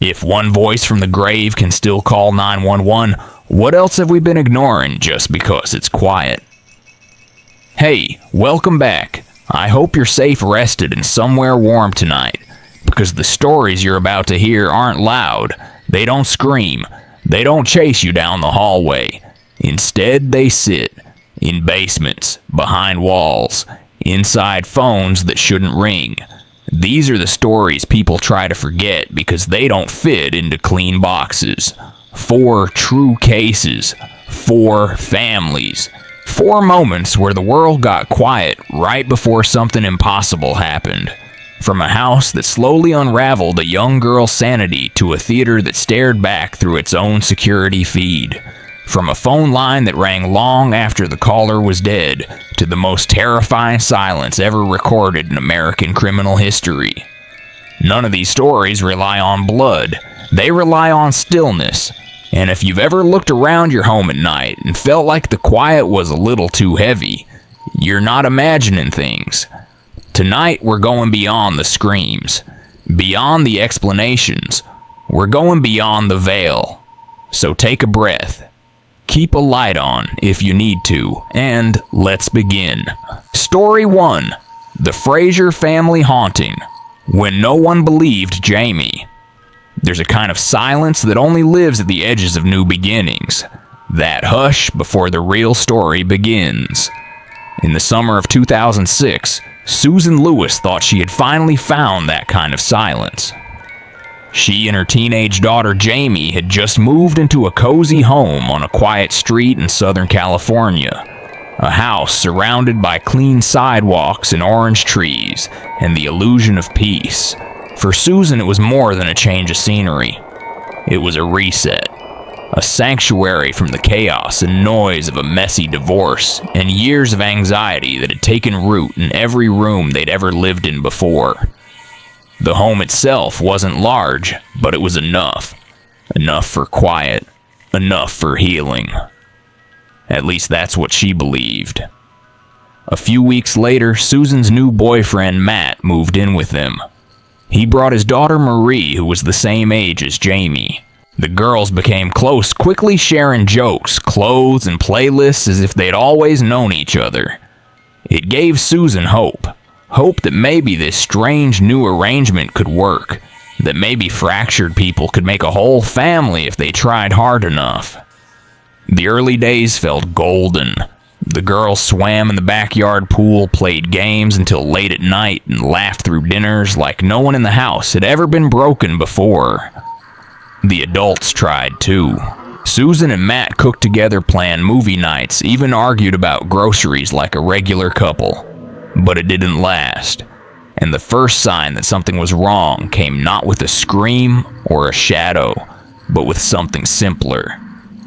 If one voice from the grave can still call 911, what else have we been ignoring just because it's quiet? Hey, welcome back. I hope you're safe rested and somewhere warm tonight, because the stories you're about to hear aren't loud, they don't scream, they don't chase you down the hallway. Instead, they sit in basements, behind walls, inside phones that shouldn't ring. These are the stories people try to forget because they don't fit into clean boxes. 4 true cases, 4 families, 4 moments where the world got quiet right before something impossible happened. From a house that slowly unraveled a young girl's sanity to a theater that stared back through its own security feed. From a phone line that rang long after the caller was dead to the most terrifying silence ever recorded in American criminal history. None of these stories rely on blood. They rely on stillness. And if you've ever looked around your home at night and felt like the quiet was a little too heavy, you're not imagining things. Tonight we're going beyond the screams, beyond the explanations. We're going beyond the veil. So take a breath. Keep a light on if you need to, and let's begin. Story 1. The Fraser Family Haunting. When no one believed Jamie. There's a kind of silence that only lives at the edges of new beginnings. That hush before the real story begins. In the summer of 2006, Susan Lewis thought she had finally found that kind of silence. She and her teenage daughter Jamie had just moved into a cozy home on a quiet street in Southern California. A house surrounded by clean sidewalks and orange trees, and the illusion of peace. For Susan, it was more than a change of scenery. It was a reset. A sanctuary from the chaos and noise of a messy divorce, and years of anxiety that had taken root in every room they'd ever lived in before. The home itself wasn't large, but it was enough. Enough for quiet. Enough for healing. At least that's what she believed. A few weeks later, Susan's new boyfriend Matt moved in with them. He brought his daughter Marie, who was the same age as Jamie. The girls became close, quickly sharing jokes, clothes, and playlists as if they'd always known each other. It gave Susan hope. Hope that maybe this strange new arrangement could work. That maybe fractured people could make a whole family if they tried hard enough. The early days felt golden. The girls swam in the backyard pool, played games until late at night, and laughed through dinners like no one in the house had ever been broken before. The adults tried too. Susan and Matt cooked together, planned movie nights, even argued about groceries like a regular couple. But it didn't last. And the first sign that something was wrong came not with a scream or a shadow, but with something simpler.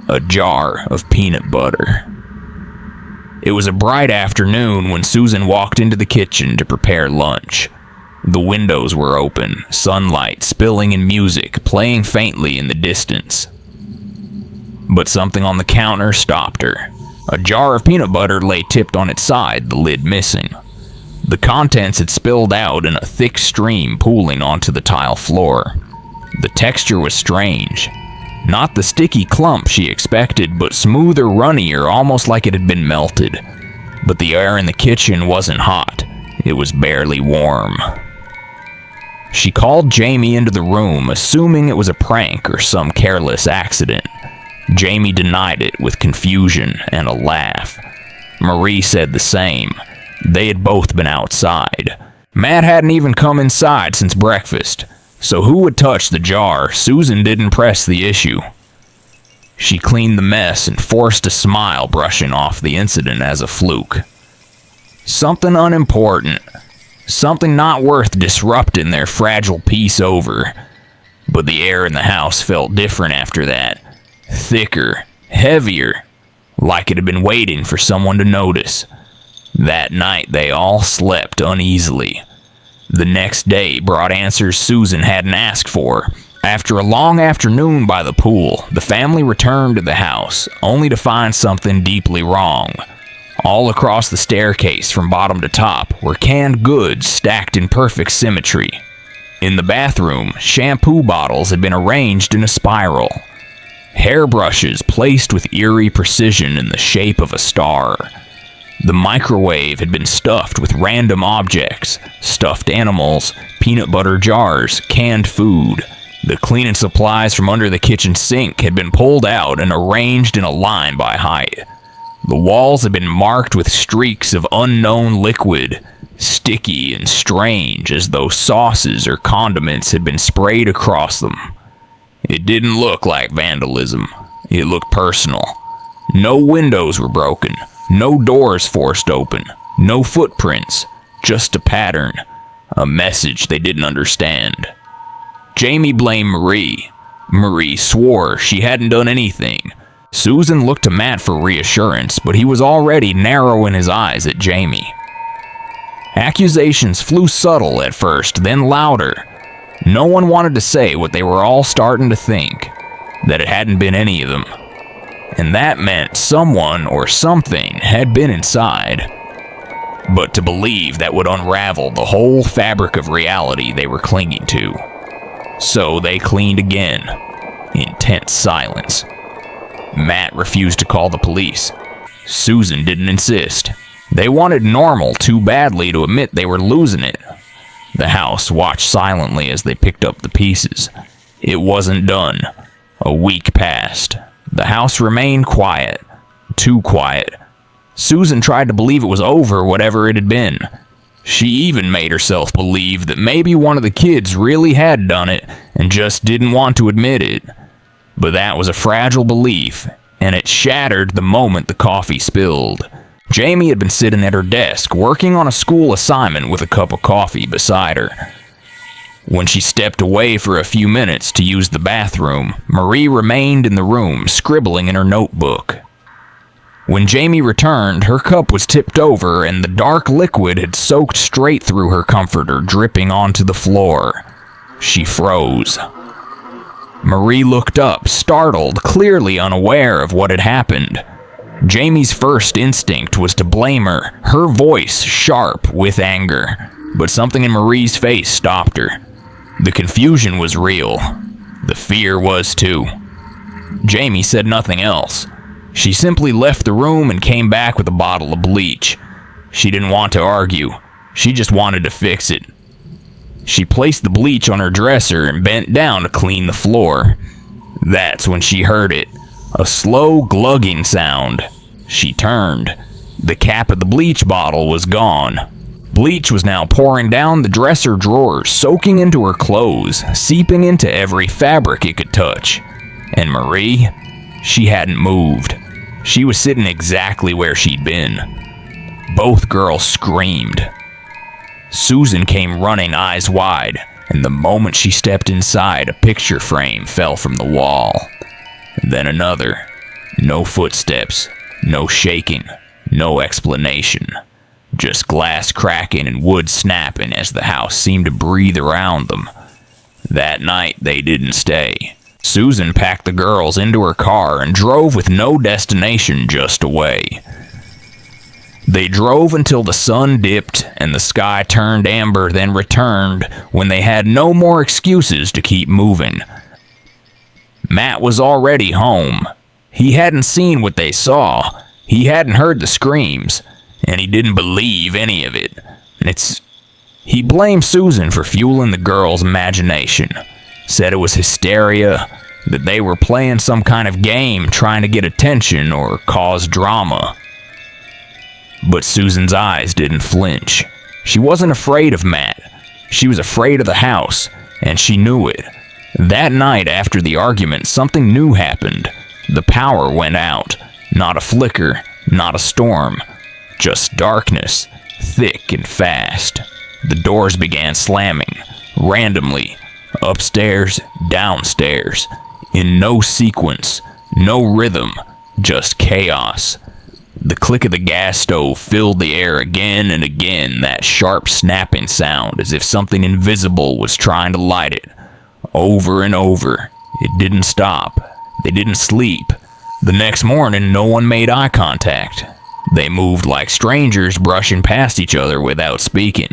A jar of peanut butter. It was a bright afternoon when Susan walked into the kitchen to prepare lunch. The windows were open, sunlight spilling and music playing faintly in the distance. But something on the counter stopped her. A jar of peanut butter lay tipped on its side, the lid missing. The contents had spilled out in a thick stream pooling onto the tile floor. The texture was strange. Not the sticky clump she expected, but smoother, runnier, almost like it had been melted. But the air in the kitchen wasn't hot. It was barely warm. She called Jamie into the room, assuming it was a prank or some careless accident. Jamie denied it with confusion and a laugh. Marie said the same. They had both been outside. Matt hadn't even come inside since breakfast. So who would touch the jar? Susan didn't press the issue. She cleaned the mess and forced a smile, brushing off the incident as a fluke. Something unimportant. Something not worth disrupting their fragile peace over. But the air in the house felt different after that. Thicker, heavier, like it had been waiting for someone to notice. That night they all slept uneasily. The next day brought answers Susan hadn't asked for. After a long afternoon by the pool, the family returned to the house, only to find something deeply wrong. All across the staircase from bottom to top were canned goods stacked in perfect symmetry. In the bathroom, shampoo bottles had been arranged in a spiral. Hairbrushes placed with eerie precision in the shape of a star. The microwave had been stuffed with random objects, stuffed animals, peanut butter jars, canned food. The cleaning supplies from under the kitchen sink had been pulled out and arranged in a line by height. The walls had been marked with streaks of unknown liquid, sticky and strange as though sauces or condiments had been sprayed across them. It didn't look like vandalism. It looked personal. No windows were broken, no doors forced open, no footprints, just a pattern, a message they didn't understand. Jamie blamed Marie. Marie swore she hadn't done anything. Susan looked to Matt for reassurance, but he was already narrowing his eyes at Jamie. Accusations flew subtle at first, then louder. No one wanted to say what they were all starting to think, that it hadn't been any of them. And that meant someone or something had been inside. But to believe that would unravel the whole fabric of reality they were clinging to. So they cleaned again, in tense silence. Matt refused to call the police. Susan didn't insist. They wanted normal too badly to admit they were losing it. The house watched silently as they picked up the pieces. It wasn't done. A week passed. The house remained quiet. Too quiet. Susan tried to believe it was over, whatever it had been. She even made herself believe that maybe one of the kids really had done it and just didn't want to admit it. But that was a fragile belief, and it shattered the moment the coffee spilled. Jamie had been sitting at her desk, working on a school assignment with a cup of coffee beside her. When she stepped away for a few minutes to use the bathroom, Marie remained in the room, scribbling in her notebook. When Jamie returned, her cup was tipped over and the dark liquid had soaked straight through her comforter, dripping onto the floor. She froze. Marie looked up, startled, clearly unaware of what had happened. Jamie's first instinct was to blame her, her voice sharp with anger. But something in Marie's face stopped her. The confusion was real. The fear was too. Jamie said nothing else. She simply left the room and came back with a bottle of bleach. She didn't want to argue. She just wanted to fix it. She placed the bleach on her dresser and bent down to clean the floor. That's when she heard it. A slow glugging sound. She turned. The cap of the bleach bottle was gone. Bleach was now pouring down the dresser drawers, soaking into her clothes, seeping into every fabric it could touch. And Marie? She hadn't moved. She was sitting exactly where she'd been. Both girls screamed. Susan came running, eyes wide, and the moment she stepped inside, a picture frame fell from the wall. Then another. No footsteps, no shaking, no explanation. Just glass cracking and wood snapping as the house seemed to breathe around them. That night, they didn't stay. Susan packed the girls into her car and drove with no destination, just away. They drove until the sun dipped and the sky turned amber, then returned when they had no more excuses to keep moving. Matt was already home. He hadn't seen what they saw. He hadn't heard the screams, and he didn't believe any of it. He blamed Susan for fueling the girls' imagination. Said it was hysteria, that they were playing some kind of game trying to get attention or cause drama. But Susan's eyes didn't flinch. She wasn't afraid of Matt. She was afraid of the house, and she knew it. That night after the argument, something new happened. The power went out. Not a flicker, not a storm. Just darkness, thick and fast. The doors began slamming, randomly, upstairs, downstairs, in no sequence, no rhythm, just chaos. The click of the gas stove filled the air again and again, that sharp snapping sound as if something invisible was trying to light it. Over and over. It didn't stop. They didn't sleep. The next morning, no one made eye contact. They moved like strangers brushing past each other without speaking.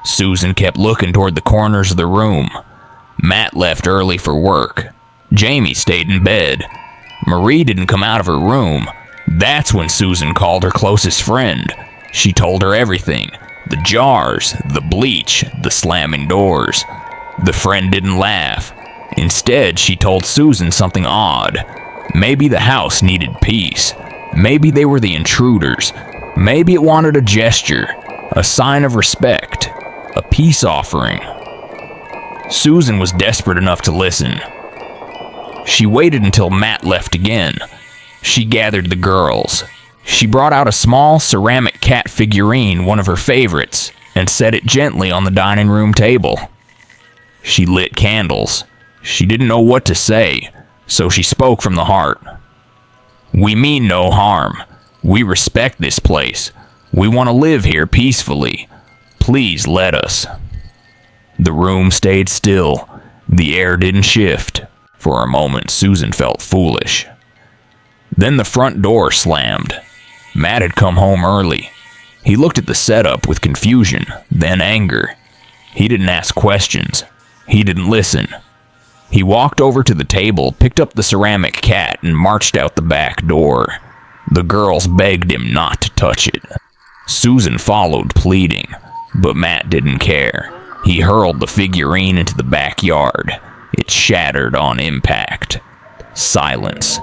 Susan kept looking toward the corners of the room. Matt left early for work. Jamie stayed in bed. Marie didn't come out of her room. That's when Susan called her closest friend. She told her everything. The jars, the bleach, the slamming doors. The friend didn't laugh. Instead, she told Susan something odd. Maybe the house needed peace. Maybe they were the intruders. Maybe it wanted a gesture, a sign of respect, a peace offering. Susan was desperate enough to listen. She waited until Matt left again. She gathered the girls. She brought out a small ceramic cat figurine, one of her favorites, and set it gently on the dining room table. She lit candles. She didn't know what to say, so she spoke from the heart. "We mean no harm. We respect this place. We want to live here peacefully. Please let us." The room stayed still. The air didn't shift. For a moment, Susan felt foolish. Then the front door slammed. Matt had come home early. He looked at the setup with confusion, then anger. He didn't ask questions. He didn't listen. He walked over to the table, picked up the ceramic cat, and marched out the back door. The girls begged him not to touch it. Susan followed, pleading, but Matt didn't care. He hurled the figurine into the backyard. It shattered on impact. Silence.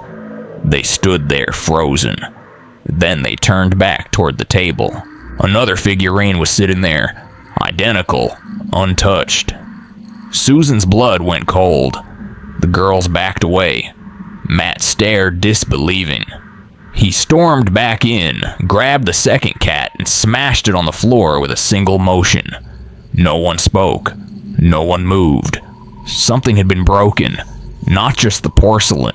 They stood there, frozen. Then they turned back toward the table. Another figurine was sitting there, identical, untouched. Susan's blood went cold. The girls backed away. Matt stared, disbelieving. He stormed back in, grabbed the second cat, and smashed it on the floor with a single motion. No one spoke. No one moved. Something had been broken, not just the porcelain.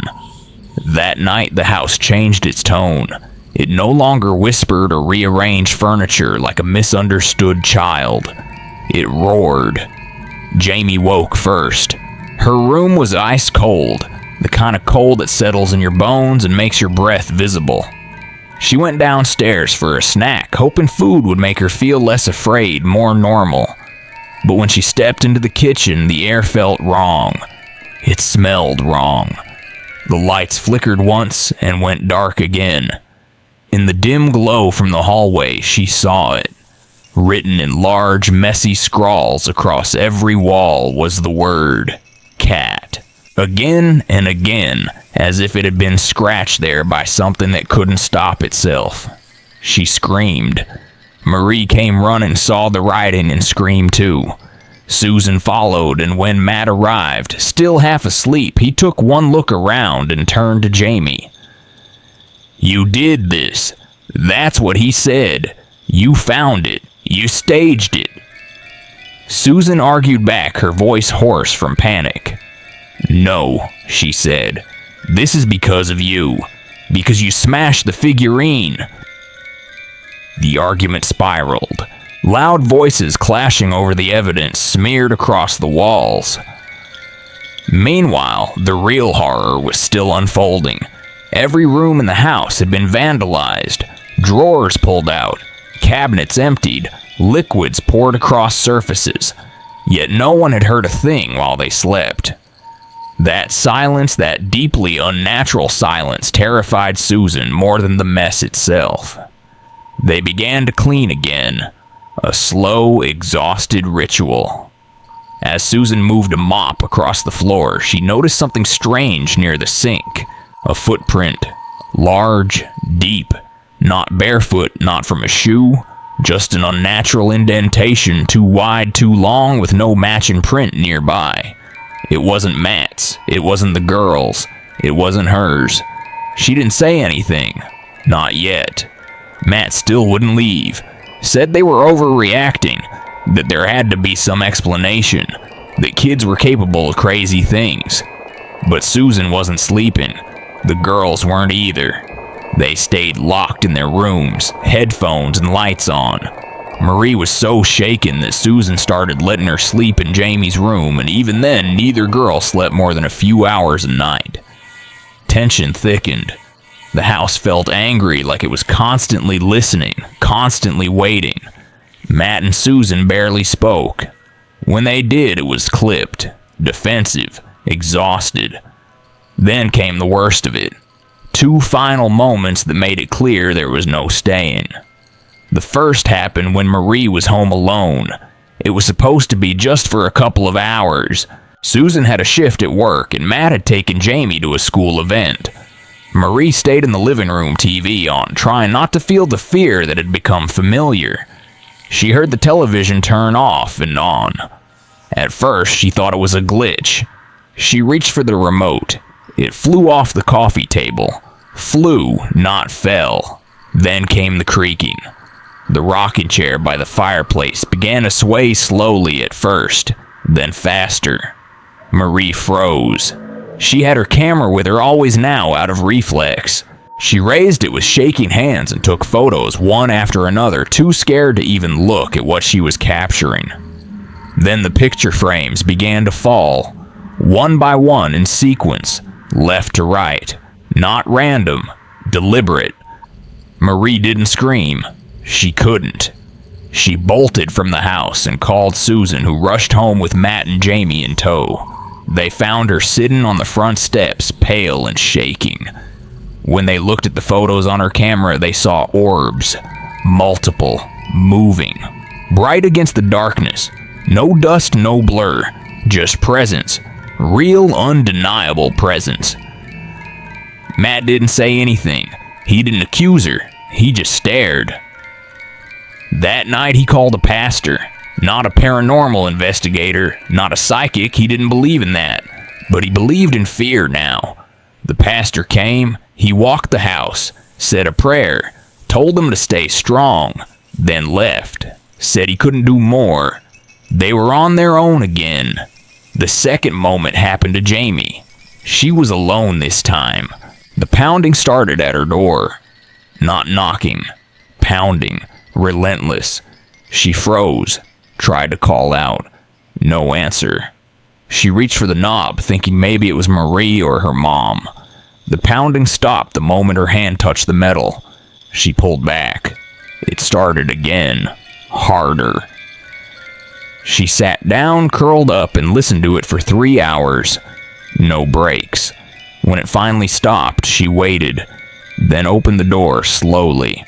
That night, the house changed its tone. It no longer whispered or rearranged furniture like a misunderstood child. It roared. Jamie woke first. Her room was ice cold, the kind of cold that settles in your bones and makes your breath visible. She went downstairs for a snack, hoping food would make her feel less afraid, more normal. But when she stepped into the kitchen, the air felt wrong. It smelled wrong. The lights flickered once and went dark again. In the dim glow from the hallway, she saw it. Written in large, messy scrawls across every wall was the word, cat. Again and again, as if it had been scratched there by something that couldn't stop itself. She screamed. Marie came running, saw the writing, and screamed too. Susan followed, and when Matt arrived, still half asleep, he took one look around and turned to Jamie. "You did this. That's what he said. You found it. You staged it." Susan argued back, her voice hoarse from panic. "No," she said. "This is because of you. Because you smashed the figurine." The argument spiraled. Loud voices clashing over the evidence smeared across the walls. Meanwhile, the real horror was still unfolding. Every room in the house had been vandalized, drawers pulled out, cabinets emptied, liquids poured across surfaces. Yet no one had heard a thing while they slept. That silence, that deeply unnatural silence, terrified Susan more than the mess itself. They began to clean again, a slow, exhausted ritual. As Susan moved a mop across the floor, she noticed something strange near the sink. A footprint, large, deep, not barefoot, not from a shoe, just an unnatural indentation, too wide, too long, with no matching print nearby. It wasn't Matt's, it wasn't the girl's, it wasn't hers. She didn't say anything, not yet. Matt still wouldn't leave, said they were overreacting, that there had to be some explanation, that kids were capable of crazy things. But Susan wasn't sleeping. The girls weren't either. They stayed locked in their rooms, headphones and lights on. Marie was so shaken that Susan started letting her sleep in Jamie's room, and even then, neither girl slept more than a few hours a night. Tension thickened. The house felt angry, like it was constantly listening, constantly waiting. Matt and Susan barely spoke. When they did, it was clipped, defensive, exhausted. Then came the worst of it. 2 final moments that made it clear there was no staying. The first happened when Marie was home alone. It was supposed to be just for a couple of hours. Susan had a shift at work, and Matt had taken Jamie to a school event. Marie stayed in the living room, TV on, trying not to feel the fear that had become familiar. She heard the television turn off and on. At first, she thought it was a glitch. She reached for the remote. It flew off the coffee table. Flew, not fell. Then came the creaking. The rocking chair by the fireplace began to sway slowly at first, then faster. Marie froze. She had her camera with her always now out of reflex. She raised it with shaking hands and took photos one after another, too scared to even look at what she was capturing. Then the picture frames began to fall, one by one in sequence, left to right. Not random, deliberate. Marie didn't scream. She couldn't. She bolted from the house and called Susan, who rushed home with Matt and Jamie in tow. They found her sitting on the front steps, pale and shaking. When they looked at the photos on her camera, they saw orbs. Multiple. Moving. Bright against the darkness. No dust, no blur. Just presence. Real, undeniable presence. Matt didn't say anything. He didn't accuse her. He just stared. That night he called a pastor. Not a paranormal investigator, not a psychic. He didn't believe in that. But he believed in fear now. The pastor came, he walked the house, said a prayer, told them to stay strong, then left. Said he couldn't do more. They were on their own again. The second moment happened to Jamie. She was alone this time. The pounding started at her door. Not knocking. Pounding. Relentless. She froze. Tried to call out. No answer. She reached for the knob, thinking maybe it was Marie or her mom. The pounding stopped the moment her hand touched the metal. She pulled back. It started again. Harder. She sat down, curled up, and listened to it for 3 hours. No breaks. When it finally stopped, she waited, then opened the door slowly.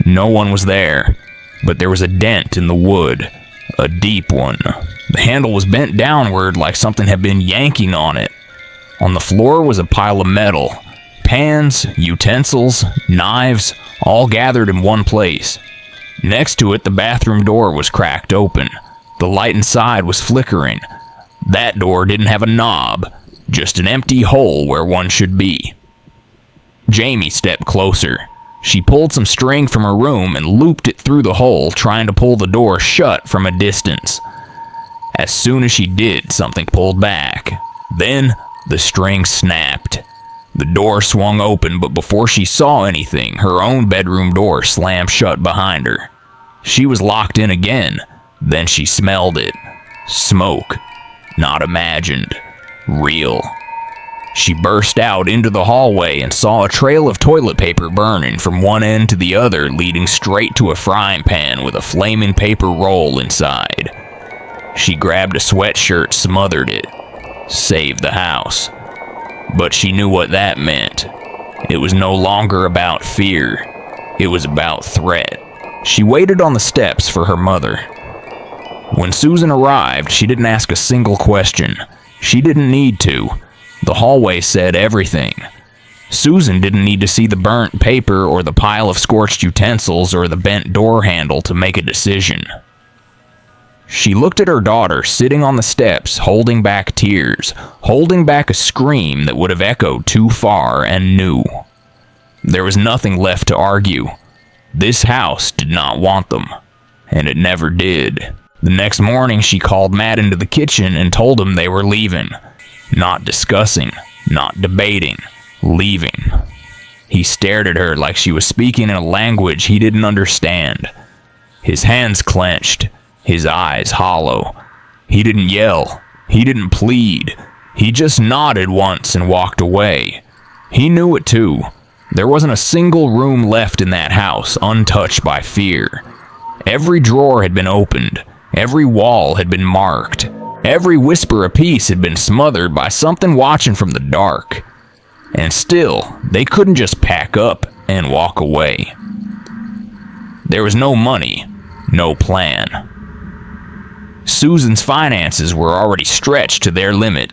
No one was there, but there was a dent in the wood, a deep one. The handle was bent downward like something had been yanking on it. On the floor was a pile of metal, pans, utensils, knives, all gathered in one place. Next to it, the bathroom door was cracked open. The light inside was flickering. That door didn't have a knob, just an empty hole where one should be. Jamie stepped closer. She pulled some string from her room and looped it through the hole, trying to pull the door shut from a distance. As soon as she did, something pulled back. Then, the string snapped. The door swung open, but before she saw anything, her own bedroom door slammed shut behind her. She was locked in again. Then she smelled it. Smoke. Not imagined. Real. She burst out into the hallway and saw a trail of toilet paper burning from one end to the other, leading straight to a frying pan with a flaming paper roll inside. She grabbed a sweatshirt, smothered it. Saved the house. But she knew what that meant. It was no longer about fear. It was about threat. She waited on the steps for her mother. When Susan arrived, she didn't ask a single question. She didn't need to. The hallway said everything. Susan didn't need to see the burnt paper or the pile of scorched utensils or the bent door handle to make a decision. She looked at her daughter sitting on the steps, holding back tears, holding back a scream that would have echoed too far, and knew. There was nothing left to argue. This house did not want them, and it never did. The next morning, she called Matt into the kitchen and told him they were leaving. Not discussing, not debating, leaving. He stared at her like she was speaking in a language he didn't understand. His hands clenched, his eyes hollow. He didn't yell, he didn't plead. He just nodded once and walked away. He knew it too. There wasn't a single room left in that house untouched by fear. Every drawer had been opened. Every wall had been marked. Every whisper apiece had been smothered by something watching from the dark. And still, they couldn't just pack up and walk away. There was no money, no plan. Susan's finances were already stretched to their limit.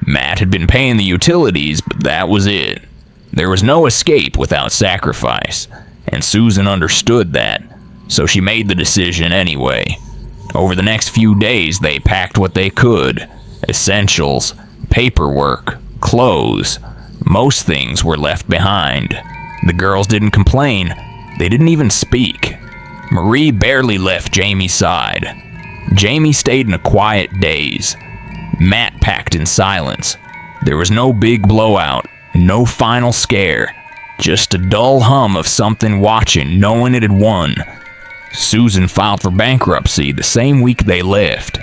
Matt had been paying the utilities, but that was it. There was no escape without sacrifice, and Susan understood that, so she made the decision anyway. Over the next few days, they packed what they could. Essentials, paperwork, clothes. Most things were left behind. The girls didn't complain. They didn't even speak. Marie barely left Jamie's side. Jamie stayed in a quiet daze. Matt packed in silence. There was no big blowout, no final scare, just a dull hum of something watching, knowing it had won. Susan filed for bankruptcy the same week they left.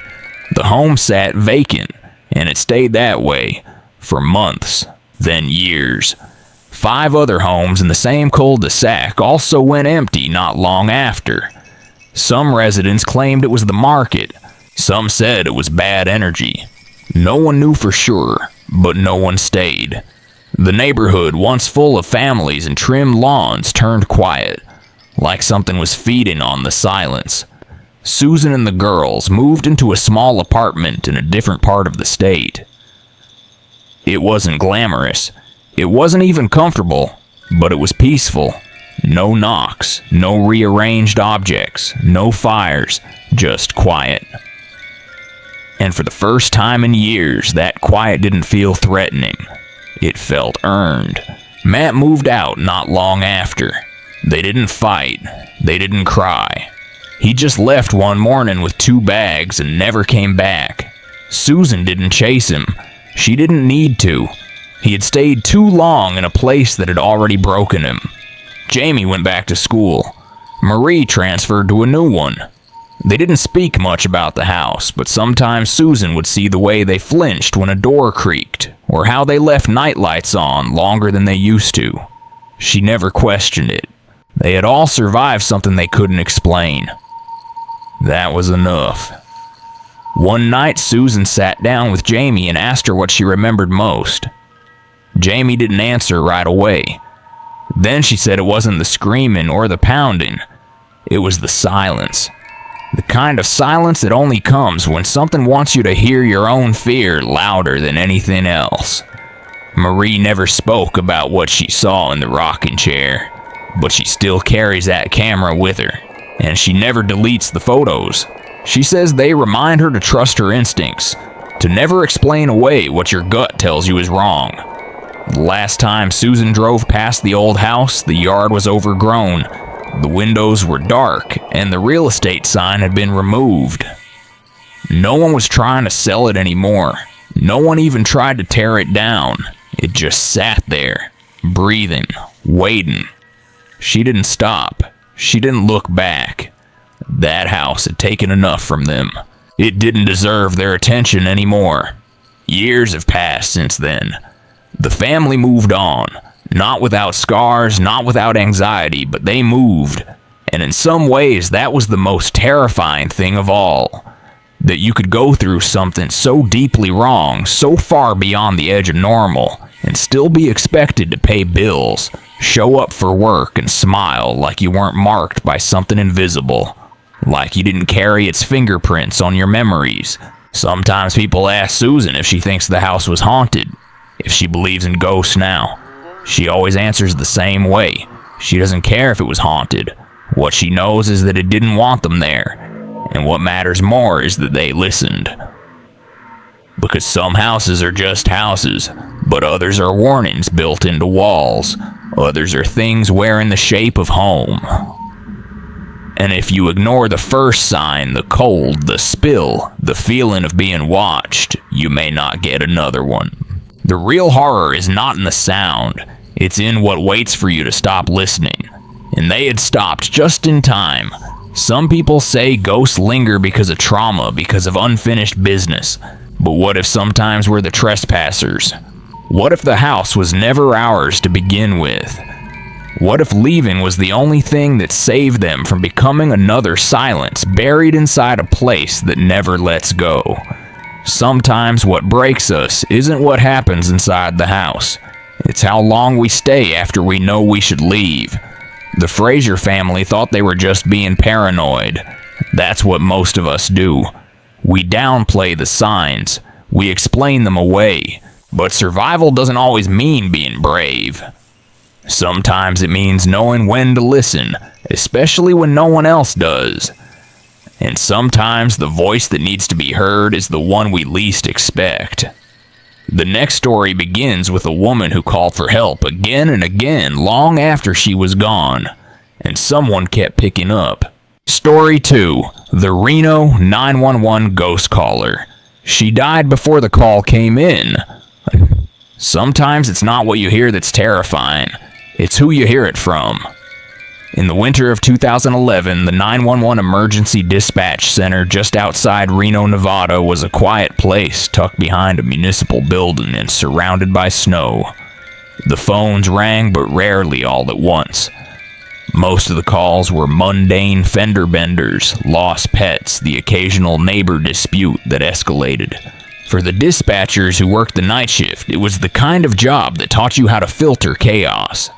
The home sat vacant, and it stayed that way for months, then years. 5 other homes in the same cul-de-sac also went empty not long after. Some residents claimed it was the market. Some said it was bad energy. No one knew for sure, but no one stayed. The neighborhood, once full of families and trimmed lawns, turned quiet, like something was feeding on the silence. Susan and the girls moved into a small apartment in a different part of the state. It wasn't glamorous. It wasn't even comfortable, but it was peaceful. No knocks, no rearranged objects, no fires, just quiet. And for the first time in years, that quiet didn't feel threatening. It felt earned. Matt moved out not long after. They didn't fight. They didn't cry. He just left one morning with 2 bags and never came back. Susan didn't chase him. She didn't need to. He had stayed too long in a place that had already broken him. Jamie went back to school. Marie transferred to a new one. They didn't speak much about the house, but sometimes Susan would see the way they flinched when a door creaked, or how they left nightlights on longer than they used to. She never questioned it. They had all survived something they couldn't explain. That was enough. One night, Susan sat down with Jamie and asked her what she remembered most. Jamie didn't answer right away. Then she said it wasn't the screaming or the pounding. It was the silence. The kind of silence that only comes when something wants you to hear your own fear louder than anything else. Marie never spoke about what she saw in the rocking chair, but she still carries that camera with her, and she never deletes the photos. She says they remind her to trust her instincts, to never explain away what your gut tells you is wrong. The last time Susan drove past the old house, the yard was overgrown. The windows were dark, and the real estate sign had been removed. No one was trying to sell it anymore. No one even tried to tear it down. It just sat there, breathing, waiting. She didn't stop. She didn't look back. That house had taken enough from them. It didn't deserve their attention anymore. Years have passed since then. The family moved on. Not without scars, not without anxiety, but they moved. And in some ways, that was the most terrifying thing of all. That you could go through something so deeply wrong, so far beyond the edge of normal, and still be expected to pay bills, show up for work, and smile like you weren't marked by something invisible. Like you didn't carry its fingerprints on your memories. Sometimes people ask Susan if she thinks the house was haunted, if she believes in ghosts now. She always answers the same way. She doesn't care if it was haunted. What she knows is that it didn't want them there. And what matters more is that they listened. Because some houses are just houses, but others are warnings built into walls. Others are things wearing the shape of home. And if you ignore the first sign, the cold, the spill, the feeling of being watched, you may not get another one. The real horror is not in the sound. It's in what waits for you to stop listening. And they had stopped just in time. Some people say ghosts linger because of trauma, because of unfinished business. But what if sometimes we're the trespassers? What if the house was never ours to begin with? What if leaving was the only thing that saved them from becoming another silence buried inside a place that never lets go? Sometimes what breaks us isn't what happens inside the house. It's how long we stay after we know we should leave. The Fraser family thought they were just being paranoid. That's what most of us do. We downplay the signs. We explain them away. But survival doesn't always mean being brave. Sometimes it means knowing when to listen, especially when no one else does. And sometimes the voice that needs to be heard is the one we least expect. The next story begins with a woman who called for help again and again long after she was gone, and someone kept picking up. Story 2. The Reno 911 Ghost Caller. She died before the call came in. Sometimes it's not what you hear that's terrifying, it's who you hear it from. In the winter of 2011, the 911 Emergency Dispatch Center just outside Reno, Nevada was a quiet place tucked behind a municipal building and surrounded by snow. The phones rang, but rarely all at once. Most of the calls were mundane fender benders, lost pets, the occasional neighbor dispute that escalated. For the dispatchers who worked the night shift, it was the kind of job that taught you how to filter chaos.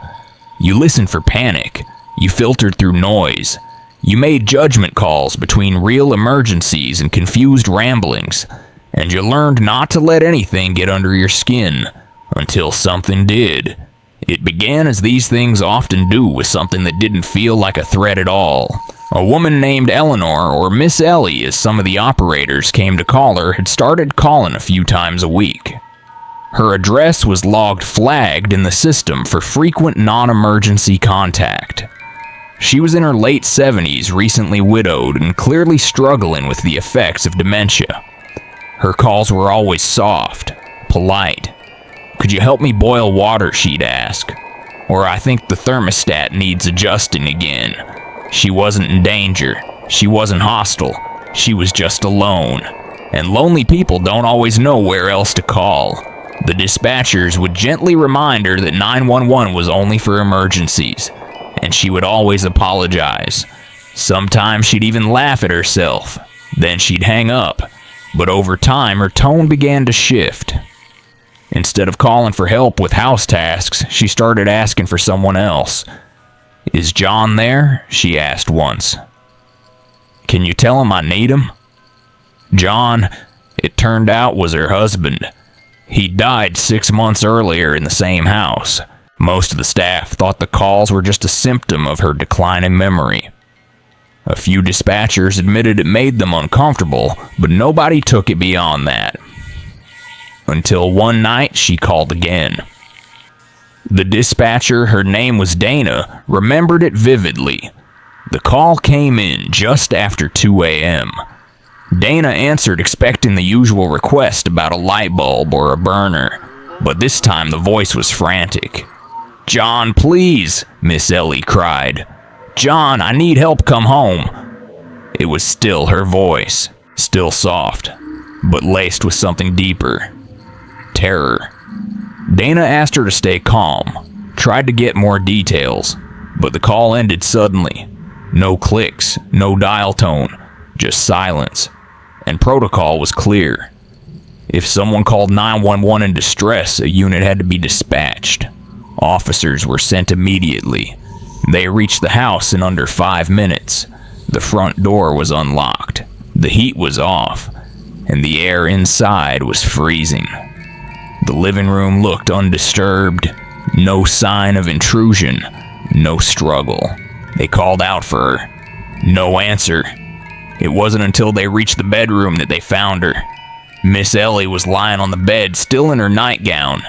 You listened for panic. You filtered through noise. You made judgment calls between real emergencies and confused ramblings. And you learned not to let anything get under your skin, until something did. It began as these things often do, with something that didn't feel like a threat at all. A woman named Eleanor, or Miss Ellie as some of the operators came to call her, had started calling a few times a week. Her address was logged flagged in the system for frequent non-emergency contact. She was in her late 70s, recently widowed, and clearly struggling with the effects of dementia. Her calls were always soft, polite. "Could you help me boil water?" she'd ask. Or, "I think the thermostat needs adjusting again." She wasn't in danger. She wasn't hostile. She was just alone. And lonely people don't always know where else to call. The dispatchers would gently remind her that 911 was only for emergencies, and she would always apologize. Sometimes she'd even laugh at herself. Then she'd hang up. But over time, her tone began to shift. Instead of calling for help with house tasks, she started asking for someone else. "Is John there?" she asked once. "Can you tell him I need him?" John, it turned out, was her husband. He died 6 months earlier in the same house. Most of the staff thought the calls were just a symptom of her declining memory. A few dispatchers admitted it made them uncomfortable, but nobody took it beyond that. Until one night, she called again. The dispatcher, her name was Dana, remembered it vividly. The call came in just after 2 a.m. Dana answered expecting the usual request about a light bulb or a burner, but this time the voice was frantic. "John, please," Miss Ellie cried. "John, I need help, come home." It was still her voice, still soft, but laced with something deeper. Terror. Dana asked her to stay calm, tried to get more details, but the call ended suddenly. No clicks, no dial tone, just silence. And protocol was clear. If someone called 911 in distress, a unit had to be dispatched. Officers were sent immediately. They reached the house in under 5 minutes. The front door was unlocked, the heat was off, and the air inside was freezing. The living room looked undisturbed, no sign of intrusion, no struggle. They called out for her. No answer. It wasn't until they reached the bedroom that they found her. Miss Ellie was lying on the bed, still in her nightgown.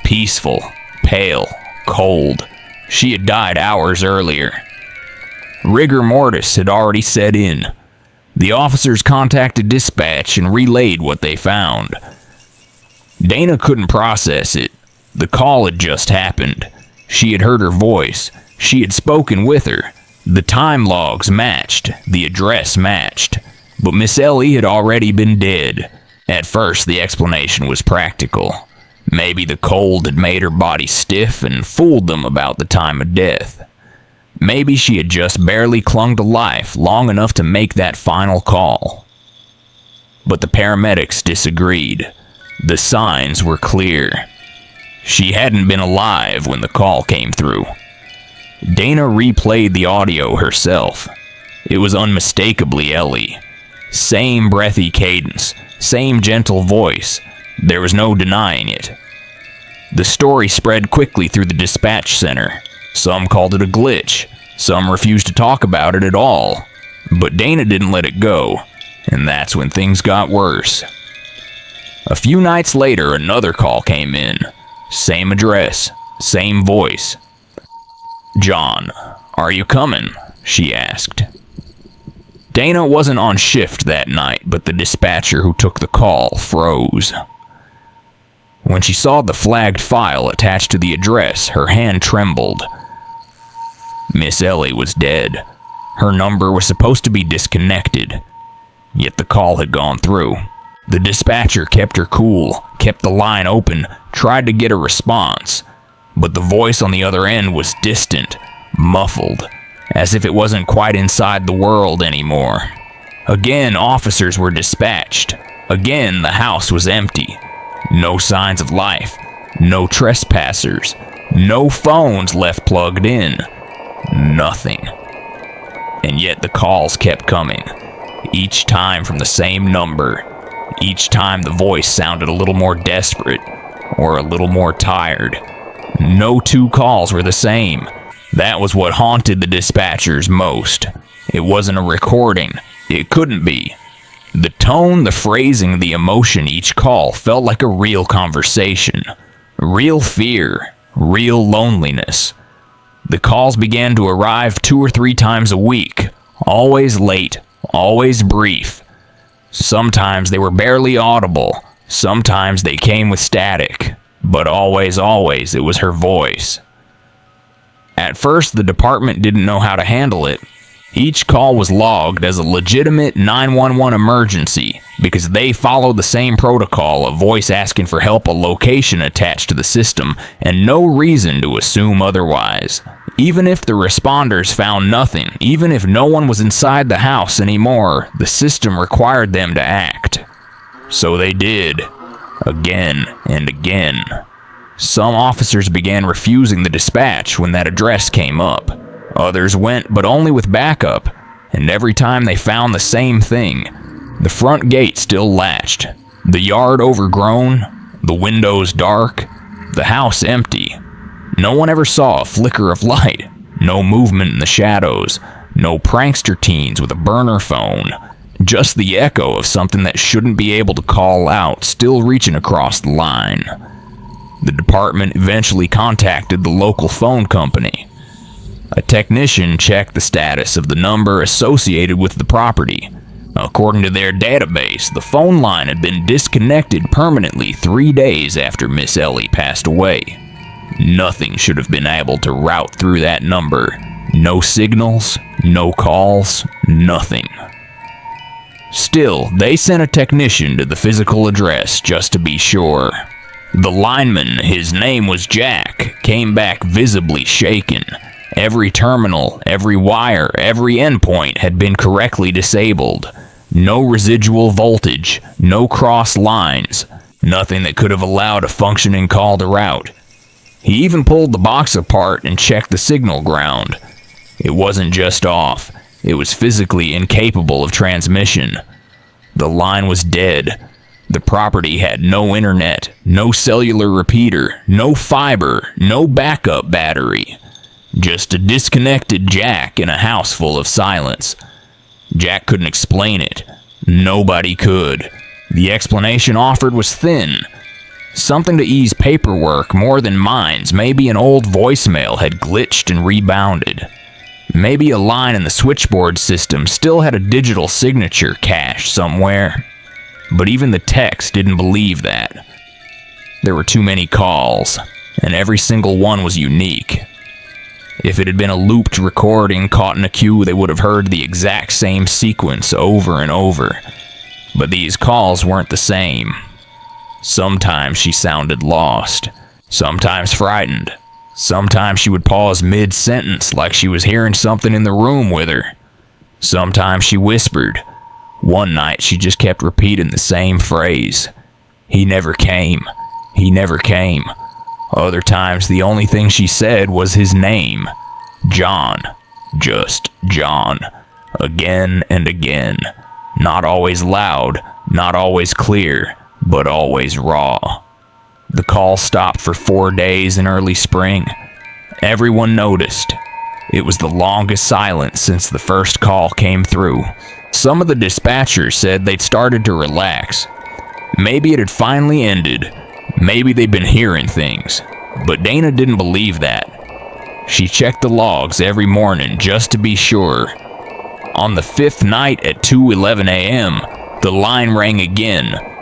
Peaceful, pale, cold. She had died hours earlier. Rigor mortis had already set in. The officers contacted dispatch and relayed what they found. Dana couldn't process it. The call had just happened. She had heard her voice. She had spoken with her. The time logs matched. The address matched. But Miss Ellie had already been dead. At first, the explanation was practical. Maybe the cold had made her body stiff and fooled them about the time of death. Maybe she had just barely clung to life long enough to make that final call. But the paramedics disagreed. The signs were clear. She hadn't been alive when the call came through. Dana replayed the audio herself. It was unmistakably Ellie. Same breathy cadence, same gentle voice. There was no denying it. The story spread quickly through the dispatch center. Some called it a glitch. Some refused to talk about it at all. But Dana didn't let it go, and that's when things got worse. A few nights later, another call came in. Same address, same voice. "John, are you coming?" she asked. Dana wasn't on shift that night, but the dispatcher who took the call froze. When she saw the flagged file attached to the address, her hand trembled. Miss Ellie was dead. Her number was supposed to be disconnected, yet the call had gone through. The dispatcher kept her cool, kept the line open, tried to get a response, but the voice on the other end was distant, muffled, as if it wasn't quite inside the world anymore. Again, officers were dispatched. Again, the house was empty. No signs of life. No trespassers. No phones left plugged in. Nothing. And yet the calls kept coming. Each time from the same number. Each time the voice sounded a little more desperate or a little more tired. No two calls were the same. That was what haunted the dispatchers most. It wasn't a recording. It couldn't be. The tone, the phrasing, the emotion each call felt like a real conversation. Real fear. Real loneliness. The calls began to arrive 2 or 3 times a week. Always late. Always brief. Sometimes they were barely audible. Sometimes they came with static. But always, it was her voice. At first, the department didn't know how to handle it. Each call was logged as a legitimate 911 emergency because they follow the same protocol, a voice asking for help, a location attached to the system, and no reason to assume otherwise. Even if the responders found nothing, even if no one was inside the house anymore, the system required them to act. So they did, again and again. Some officers began refusing the dispatch when that address came up. Others went, but only with backup, and every time they found the same thing. The front gate still latched, the yard overgrown, the windows dark, the house empty. No one ever saw a flicker of light, no movement in the shadows, no prankster teens with a burner phone, just the echo of something that shouldn't be able to call out still reaching across the line. The department eventually contacted the local phone company. A technician checked the status of the number associated with the property. According to their database, the phone line had been disconnected permanently 3 days after Miss Ellie passed away. Nothing should have been able to route through that number. No signals, no calls, nothing. Still, they sent a technician to the physical address just to be sure. The lineman, his name was Jack, came back visibly shaken. Every terminal, every wire, every endpoint had been correctly disabled. No residual voltage, no cross lines, nothing that could have allowed a functioning call to route. He even pulled the box apart and checked the signal ground. It wasn't just off, it was physically incapable of transmission. The line was dead. The property had no internet, no cellular repeater, no fiber, no backup battery. Just a disconnected Jack in a house full of silence. Jack couldn't explain it. Nobody could. The explanation offered was thin. Something to ease paperwork more than minds. Maybe an old voicemail had glitched and rebounded. Maybe a line in the switchboard system still had a digital signature cached somewhere. But even the techs didn't believe that. There were too many calls, and every single one was unique. If it had been a looped recording caught in a queue, they would have heard the exact same sequence over and over. But these calls weren't the same. Sometimes she sounded lost, sometimes frightened. Sometimes she would pause mid-sentence like she was hearing something in the room with her. Sometimes she whispered. One night she just kept repeating the same phrase. He never came. He never came. Other times the only thing she said was his name. John. Just John. Again and again. Not always loud, not always clear, but always raw. The call stopped for 4 days in early spring. Everyone noticed. It was the longest silence since the first call came through. Some of the dispatchers said they'd started to relax. Maybe it had finally ended. Maybe they'd been hearing things. But Dana didn't believe that. She checked the logs every morning just to be sure. On the 5th night at 2:11 a.m., the line rang again.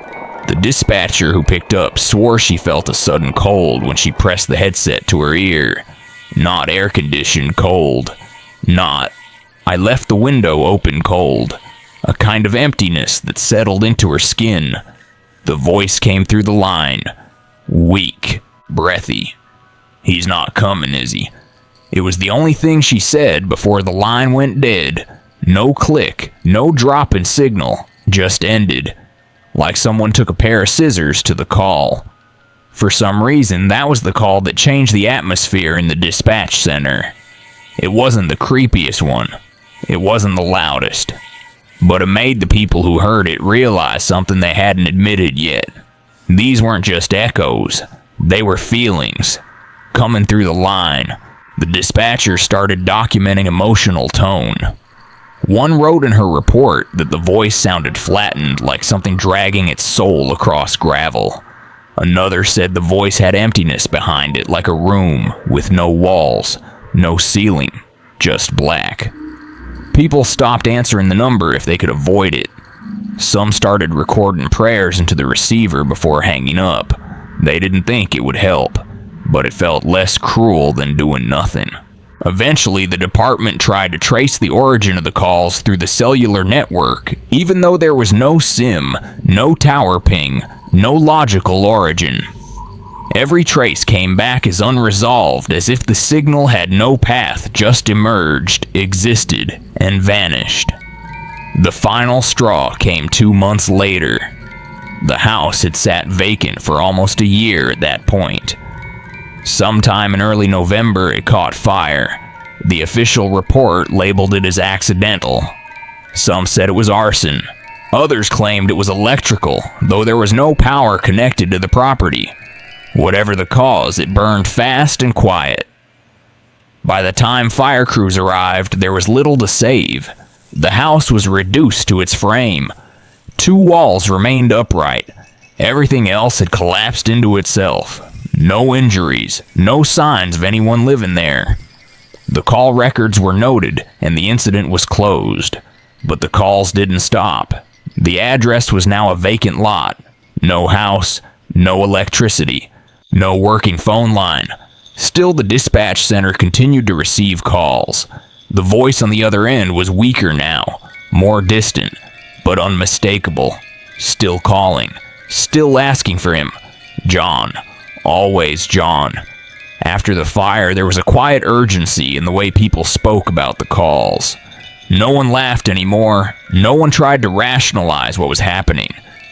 The dispatcher who picked up swore she felt a sudden cold when she pressed the headset to her ear. Not air-conditioned cold. Not, I left the window open cold. A kind of emptiness that settled into her skin. The voice came through the line. Weak. Breathy. He's not coming, is he? It was the only thing she said before the line went dead. No click, no drop in signal, just ended. Like someone took a pair of scissors to the call. For some reason, that was the call that changed the atmosphere in the dispatch center. It wasn't the creepiest one. It wasn't the loudest. But it made the people who heard it realize something they hadn't admitted yet. These weren't just echoes. They were feelings. Coming through the line, the dispatcher started documenting emotional tone. One wrote in her report that the voice sounded flattened, like something dragging its soul across gravel. Another said the voice had emptiness behind it, like a room with no walls, no ceiling, just black. People stopped answering the number if they could avoid it. Some started recording prayers into the receiver before hanging up. They didn't think it would help, but it felt less cruel than doing nothing. Eventually, the department tried to trace the origin of the calls through the cellular network, even though there was no SIM, no tower ping, no logical origin. Every trace came back as unresolved, as if the signal had no path, just emerged, existed, and vanished. The final straw came 2 months later. The house had sat vacant for almost a year at that point. Sometime in early November, it caught fire. The official report labeled it as accidental. Some said it was arson. Others claimed it was electrical, though there was no power connected to the property. Whatever the cause, it burned fast and quiet. By the time fire crews arrived, there was little to save. The house was reduced to its frame. 2 walls remained upright. Everything else had collapsed into itself. No injuries, no signs of anyone living there. The call records were noted, and the incident was closed. But the calls didn't stop. The address was now a vacant lot. No house, no electricity, no working phone line. Still, the dispatch center continued to receive calls. The voice on the other end was weaker now, more distant, but unmistakable. Still calling, still asking for him. John. Always John. After the fire, there was a quiet urgency in the way people spoke about the calls. No one laughed anymore. No one tried to rationalize what was happening.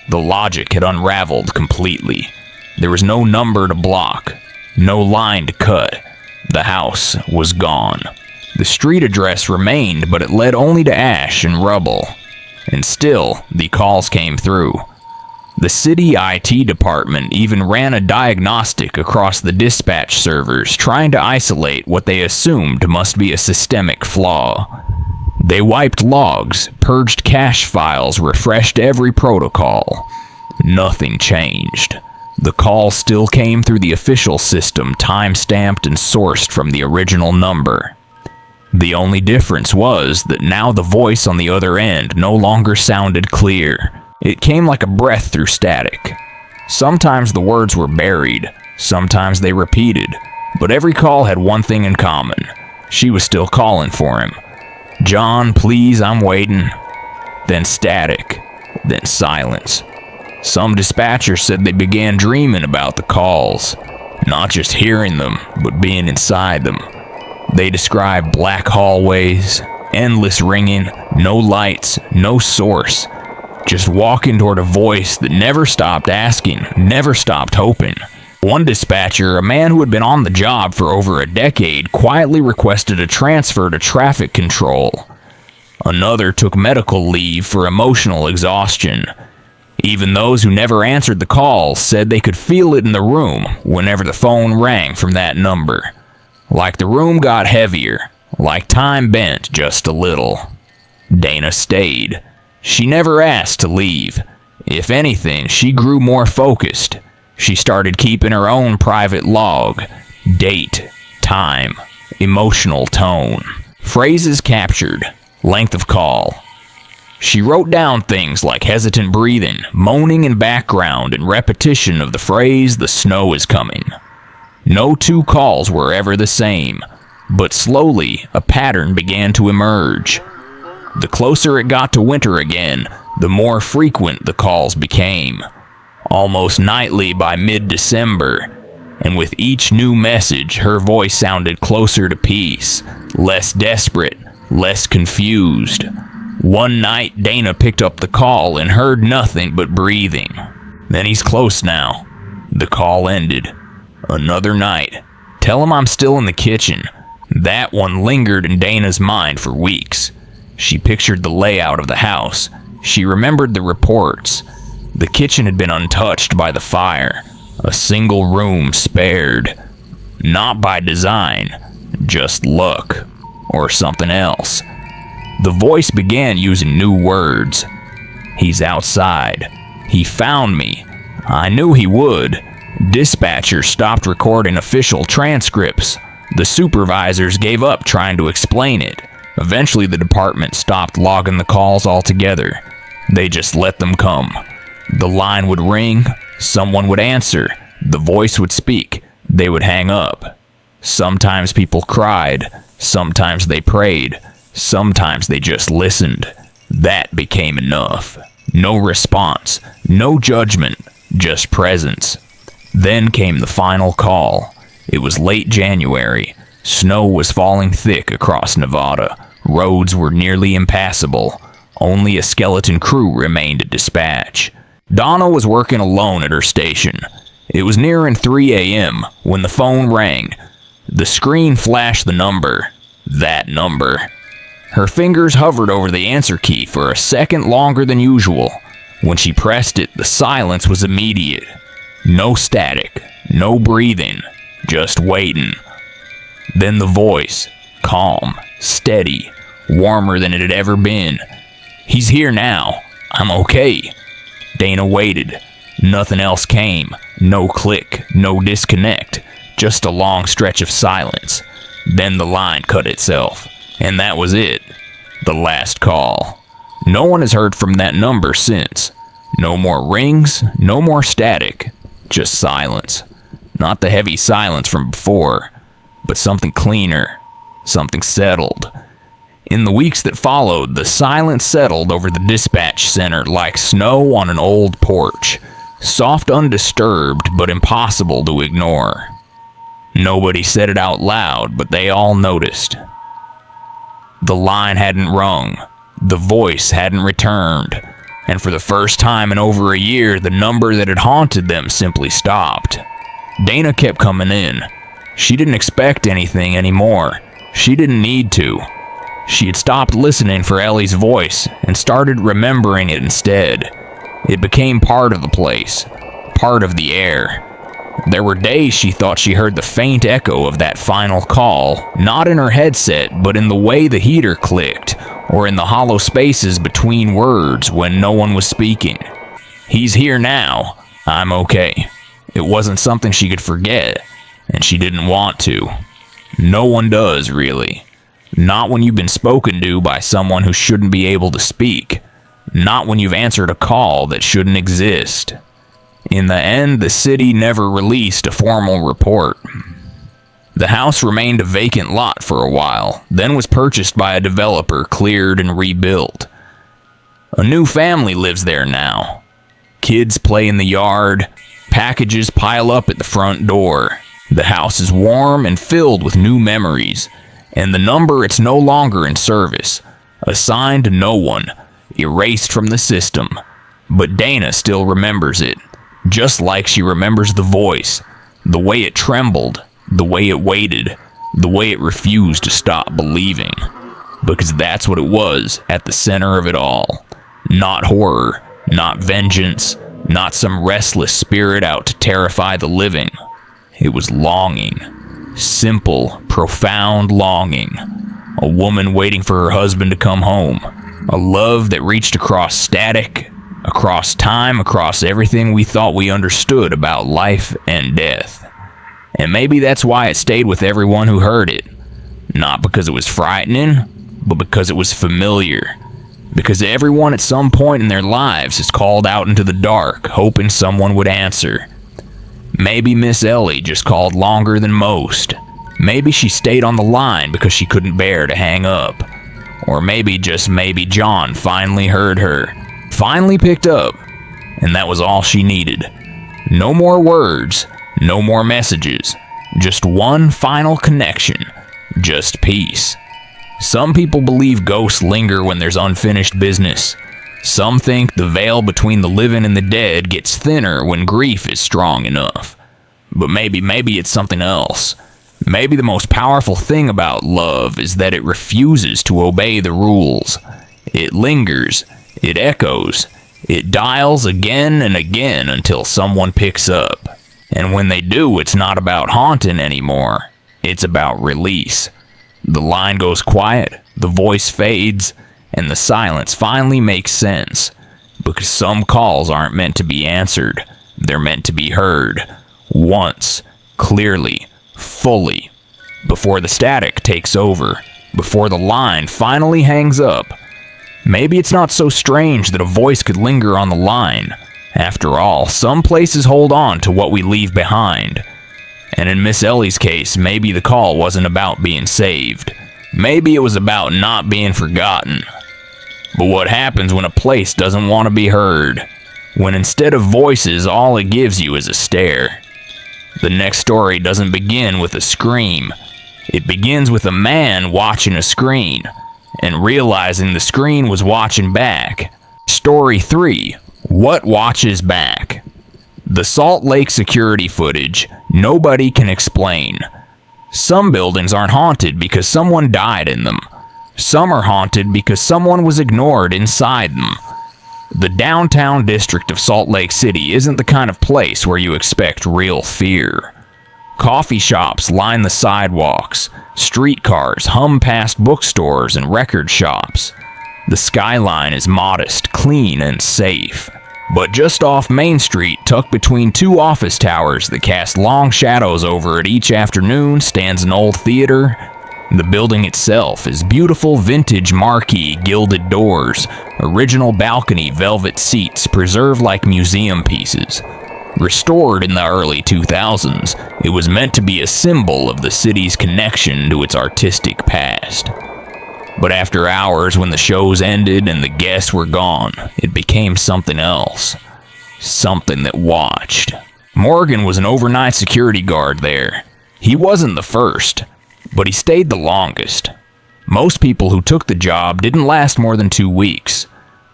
The logic had unraveled completely. There was no number to block, no line to cut. The house was gone. The street address remained, but it led only to ash and rubble. And still, the calls came through. The city IT department even ran a diagnostic across the dispatch servers, trying to isolate what they assumed must be a systemic flaw. They wiped logs, purged cache files, refreshed every protocol. Nothing changed. The call still came through the official system, time-stamped and sourced from the original number. The only difference was that now the voice on the other end no longer sounded clear. It came like a breath through static. Sometimes the words were buried, sometimes they repeated, but every call had one thing in common. She was still calling for him. John, please, I'm waiting. Then static, then silence. Some dispatchers said they began dreaming about the calls, not just hearing them, but being inside them. They described black hallways, endless ringing, no lights, no source, just walking toward a voice that never stopped asking, never stopped hoping. One dispatcher, a man who had been on the job for over a decade, quietly requested a transfer to traffic control. Another took medical leave for emotional exhaustion. Even those who never answered the calls said they could feel it in the room whenever the phone rang from that number. Like the room got heavier, like time bent just a little. Dana stayed. She never asked to leave. If anything, she grew more focused. She started keeping her own private log. Date, time, emotional tone. Phrases captured, length of call. She wrote down things like hesitant breathing, moaning in background, and repetition of the phrase, "the snow is coming." No two calls were ever the same, but slowly a pattern began to emerge. The closer it got to winter again, the more frequent the calls became. Almost nightly by mid-December, and with each new message, her voice sounded closer to peace, less desperate, less confused. One night, Dana picked up the call and heard nothing but breathing. "Then he's close now." The call ended. Another night. "Tell him I'm still in the kitchen." That one lingered in Dana's mind for weeks. She pictured the layout of the house. She remembered the reports. The kitchen had been untouched by the fire, a single room spared. Not by design, just luck, or something else. The voice began using new words. "He's outside. He found me. I knew he would." Dispatchers stopped recording official transcripts. The supervisors gave up trying to explain it. Eventually, the department stopped logging the calls altogether. They just let them come. The line would ring, someone would answer, the voice would speak, they would hang up. Sometimes people cried, sometimes they prayed, sometimes they just listened. That became enough. No response, no judgment, just presence. Then came the final call. It was late January. Snow was falling thick across Nevada. Roads were nearly impassable. Only a skeleton crew remained at dispatch. Donna was working alone at her station. It was nearing 3 a.m. when the phone rang. The screen flashed the number. That number. Her fingers hovered over the answer key for a second longer than usual. When she pressed it, the silence was immediate. No static, no breathing, just waiting. Then the voice, calm, steady, warmer than it had ever been. "He's here now. I'm okay." Dana waited. Nothing else came. No click, no disconnect. Just a long stretch of silence. Then the line cut itself. And that was it. The last call. No one has heard from that number since. No more rings, no more static. Just silence. Not the heavy silence from before, but something cleaner, something settled. In the weeks that followed, the silence settled over the dispatch center like snow on an old porch. Soft, undisturbed, but impossible to ignore. Nobody said it out loud, but they all noticed. The line hadn't rung. The voice hadn't returned. And for the first time in over a year, the number that had haunted them simply stopped. Dana kept coming in. She didn't expect anything anymore. She didn't need to. She had stopped listening for Ellie's voice and started remembering it instead. It became part of the place, part of the air. There were days she thought she heard the faint echo of that final call, not in her headset, but in the way the heater clicked, or in the hollow spaces between words when no one was speaking. "He's here now. I'm okay." It wasn't something she could forget, and she didn't want to. No one does, really. Not when you've been spoken to by someone who shouldn't be able to speak. Not when you've answered a call that shouldn't exist. In the end, the city never released a formal report. The house remained a vacant lot for a while, then was purchased by a developer, cleared and rebuilt. A new family lives there now. Kids play in the yard. Packages pile up at the front door. The house is warm and filled with new memories. And the number, it's no longer in service. Assigned to no one. Erased from the system. But Dana still remembers it. Just like she remembers the voice. The way it trembled. The way it waited. The way it refused to stop believing. Because that's what it was at the center of it all. Not horror. Not vengeance. Not some restless spirit out to terrify the living. It was longing. Simple, profound longing. A woman waiting for her husband to come home. A love that reached across static, across time, across everything we thought we understood about life and death. And maybe that's why it stayed with everyone who heard it. Not because it was frightening, but because it was familiar. Because everyone at some point in their lives has called out into the dark, hoping someone would answer. Maybe Miss Ellie just called longer than most. Maybe she stayed on the line because she couldn't bear to hang up. Or maybe, just maybe, John finally heard her. Finally picked up. And that was all she needed. No more words. No more messages. Just one final connection. Just peace. Some people believe ghosts linger when there's unfinished business. Some think the veil between the living and the dead gets thinner when grief is strong enough. But maybe it's something else. Maybe the most powerful thing about love is that it refuses to obey the rules. It lingers. It echoes. It dials again and again until someone picks up. And when they do, it's not about haunting anymore. It's about release. The line goes quiet, the voice fades, and the silence finally makes sense. Because some calls aren't meant to be answered. They're meant to be heard. Once. Clearly. Fully. Before the static takes over. Before the line finally hangs up. Maybe it's not so strange that a voice could linger on the line. After all, some places hold on to what we leave behind. And in Miss Ellie's case, maybe the call wasn't about being saved. Maybe it was about not being forgotten. But what happens when a place doesn't want to be heard? When instead of voices, all it gives you is a stare. The next story doesn't begin with a scream. It begins with a man watching a screen and realizing the screen was watching back. Story 3. What watches back? The Salt Lake security footage, nobody can explain. Some buildings aren't haunted because someone died in them. Some are haunted because someone was ignored inside them. The downtown district of Salt Lake City isn't the kind of place where you expect real fear. Coffee shops line the sidewalks. Streetcars hum past bookstores and record shops. The skyline is modest, clean, and safe. But just off Main Street, tucked between two office towers that cast long shadows over it each afternoon, stands an old theater. The building itself is beautiful vintage marquee gilded doors, original balcony velvet seats preserved like museum pieces. Restored in the early 2000s, it was meant to be a symbol of the city's connection to its artistic past. But after hours, when the shows ended and the guests were gone, it became something else. Something that watched. Morgan was an overnight security guard there. He wasn't the first, but he stayed the longest. Most people who took the job didn't last more than 2 weeks.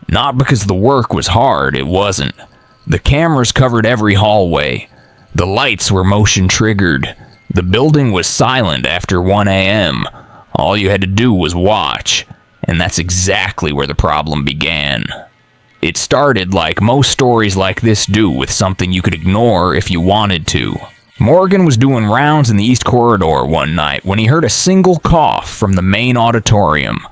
Not because the work was hard, it wasn't. The cameras covered every hallway. The lights were motion triggered. The building was silent after 1 a.m. All you had to do was watch, and that's exactly where the problem began. It started like most stories like this do, with something you could ignore if you wanted to. Morgan was doing rounds in the East Corridor one night when he heard a single cough from the main auditorium.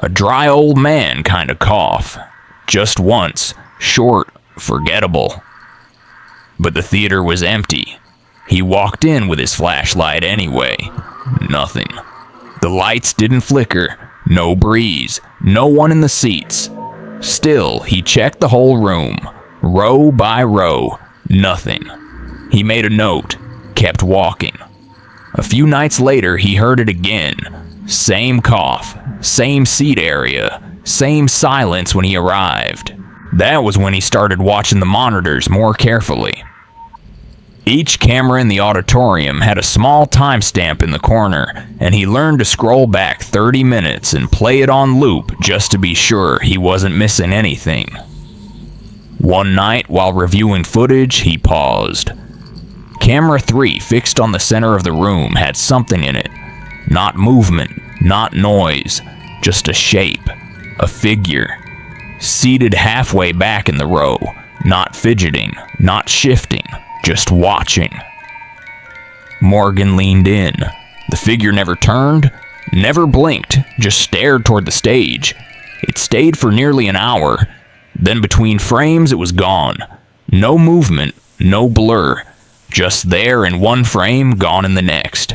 A dry old man kind of cough. Just once. Short. Forgettable. But the theater was empty. He walked in with his flashlight anyway. Nothing. The lights didn't flicker. No breeze. No one in the seats. Still, he checked the whole room. Row by row. Nothing. He made a note. Kept walking. A few nights later, he heard it again. Same cough. Same seat area. Same silence when he arrived. That was when he started watching the monitors more carefully. Each camera in the auditorium had a small timestamp in the corner, and he learned to scroll back 30 minutes and play it on loop just to be sure he wasn't missing anything. One night, while reviewing footage, he paused. Camera 3, fixed on the center of the room, had something in it. Not movement, not noise, just a shape, a figure. Seated halfway back in the row, not fidgeting, not shifting, just watching. Morgan leaned in. The figure never turned, never blinked, just stared toward the stage. It stayed for nearly an hour. Then between frames, it was gone. No movement, no blur. Just there in one frame, gone in the next.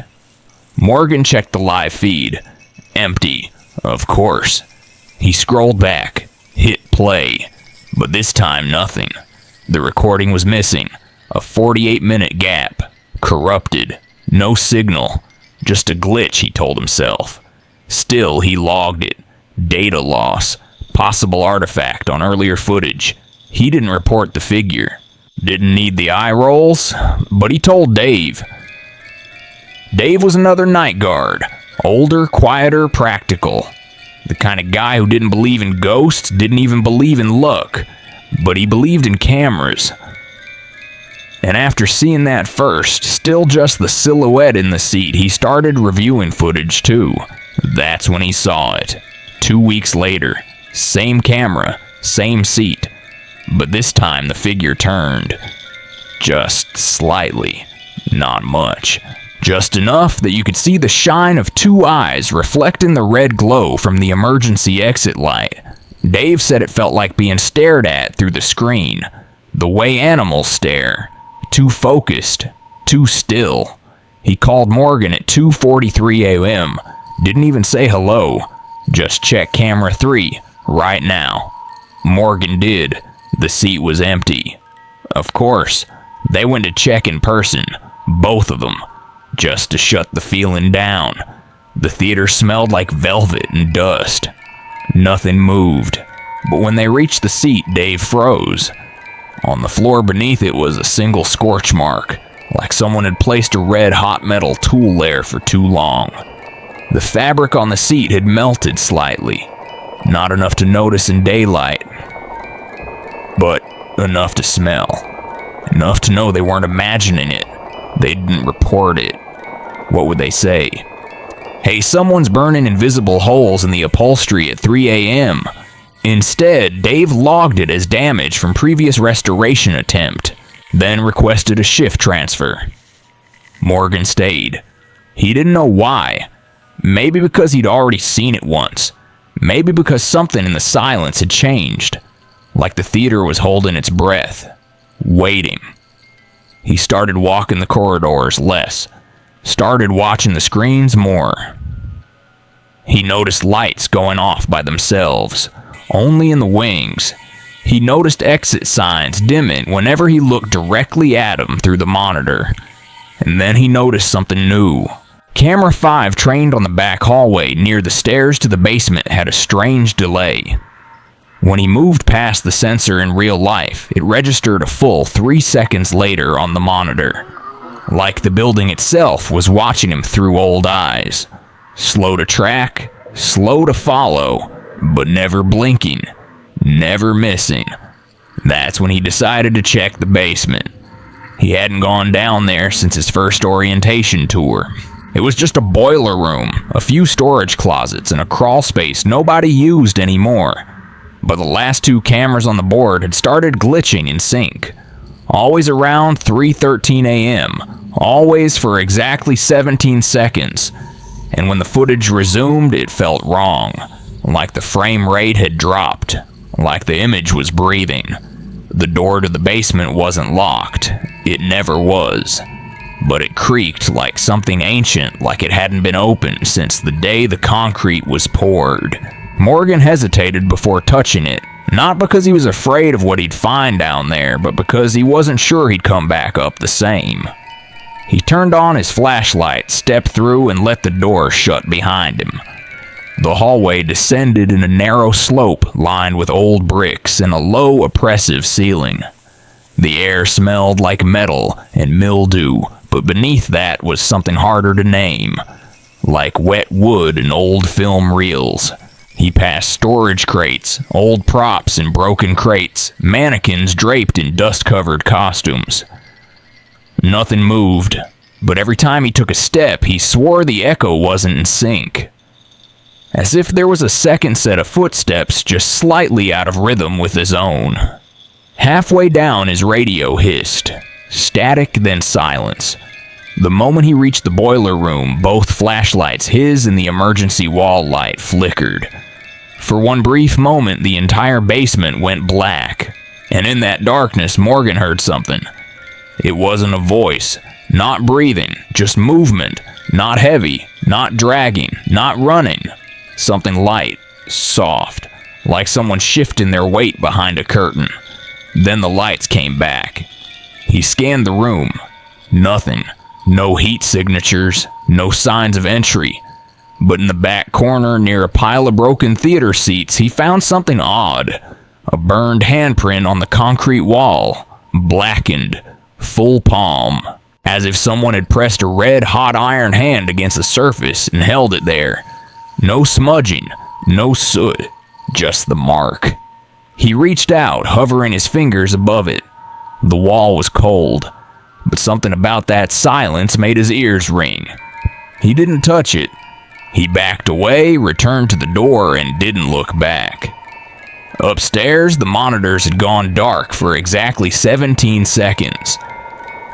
Morgan checked the live feed. Empty, of course. He scrolled back, hit play, but this time nothing. The recording was missing. A 48-minute gap. Corrupted. No signal. Just a glitch, he told himself. Still, he logged it. Data loss. Possible artifact on earlier footage. He didn't report the figure. Didn't need the eye rolls, but he told Dave. Dave was another night guard. Older, quieter, practical. The kind of guy who didn't believe in ghosts, didn't even believe in luck. But he believed in cameras. And after seeing that first, still just the silhouette in the seat, he started reviewing footage too. That's when he saw it. 2 weeks later. Same camera, same seat. But this time the figure turned. Just slightly. Not much. Just enough that you could see the shine of two eyes reflecting the red glow from the emergency exit light. Dave said it felt like being stared at through the screen. The way animals stare. Too focused. Too still. He called Morgan at 2:43 a.m. Didn't even say hello. Just check camera 3 right now. Morgan did. The seat was empty. Of course, they went to check in person. Both of them. Just to shut the feeling down. The theater smelled like velvet and dust. Nothing moved. But when they reached the seat, Dave froze. On the floor beneath it was a single scorch mark, like someone had placed a red hot metal tool there for too long. The fabric on the seat had melted slightly. Not enough to notice in daylight, but enough to smell. Enough to know they weren't imagining it. They didn't report it. What would they say? Hey, someone's burning invisible holes in the upholstery at 3 a.m. Instead, Dave logged it as damage from previous restoration attempt, then requested a shift transfer. Morgan stayed. He didn't know why. Maybe because he'd already seen it once. Maybe because something in the silence had changed. Like the theater was holding its breath. Waiting. He started walking the corridors less. Started watching the screens more. He noticed lights going off by themselves. Only in the wings. He noticed exit signs dimming whenever he looked directly at them through the monitor. And then he noticed something new. Camera 5 trained on the back hallway near the stairs to the basement had a strange delay. When he moved past the sensor in real life, it registered a full 3 seconds later on the monitor. Like the building itself was watching him through old eyes. Slow to track, slow to follow, but never blinking, never missing. That's when he decided to check the basement. He hadn't gone down there since his first orientation tour. It was just a boiler room, a few storage closets, and a crawl space nobody used anymore. But the last 2 cameras on the board had started glitching in sync. Always around 3:13 a.m., always for exactly 17 seconds. And when the footage resumed, it felt wrong. Like the frame rate had dropped. Like the image was breathing. The door to the basement wasn't locked. It never was. But it creaked like something ancient, like it hadn't been opened since the day the concrete was poured. Morgan hesitated before touching it, not because he was afraid of what he'd find down there, but because he wasn't sure he'd come back up the same. He turned on his flashlight, stepped through, and let the door shut behind him. The hallway descended in a narrow slope lined with old bricks and a low, oppressive ceiling. The air smelled like metal and mildew, but beneath that was something harder to name, like wet wood and old film reels. He passed storage crates, old props in broken crates, mannequins draped in dust-covered costumes. Nothing moved, but every time he took a step, he swore the echo wasn't in sync. As if there was a second set of footsteps just slightly out of rhythm with his own. Halfway down, his radio hissed. Static, then silence. The moment he reached the boiler room, both flashlights, his and the emergency wall light, flickered. For one brief moment, the entire basement went black, and in that darkness, Morgan heard something. It wasn't a voice, not breathing, just movement, not heavy, not dragging, not running. Something light, soft, like someone shifting their weight behind a curtain. Then the lights came back. He scanned the room. Nothing. No heat signatures, no signs of entry. But in the back corner, near a pile of broken theater seats, he found something odd. A burned handprint on the concrete wall, blackened, full palm, as if someone had pressed a red hot iron hand against the surface and held it there. No smudging, no soot, just the mark. He reached out, hovering his fingers above it. The wall was cold, but something about that silence made his ears ring. He didn't touch it. He backed away, returned to the door, and didn't look back. Upstairs, the monitors had gone dark for exactly 17 seconds.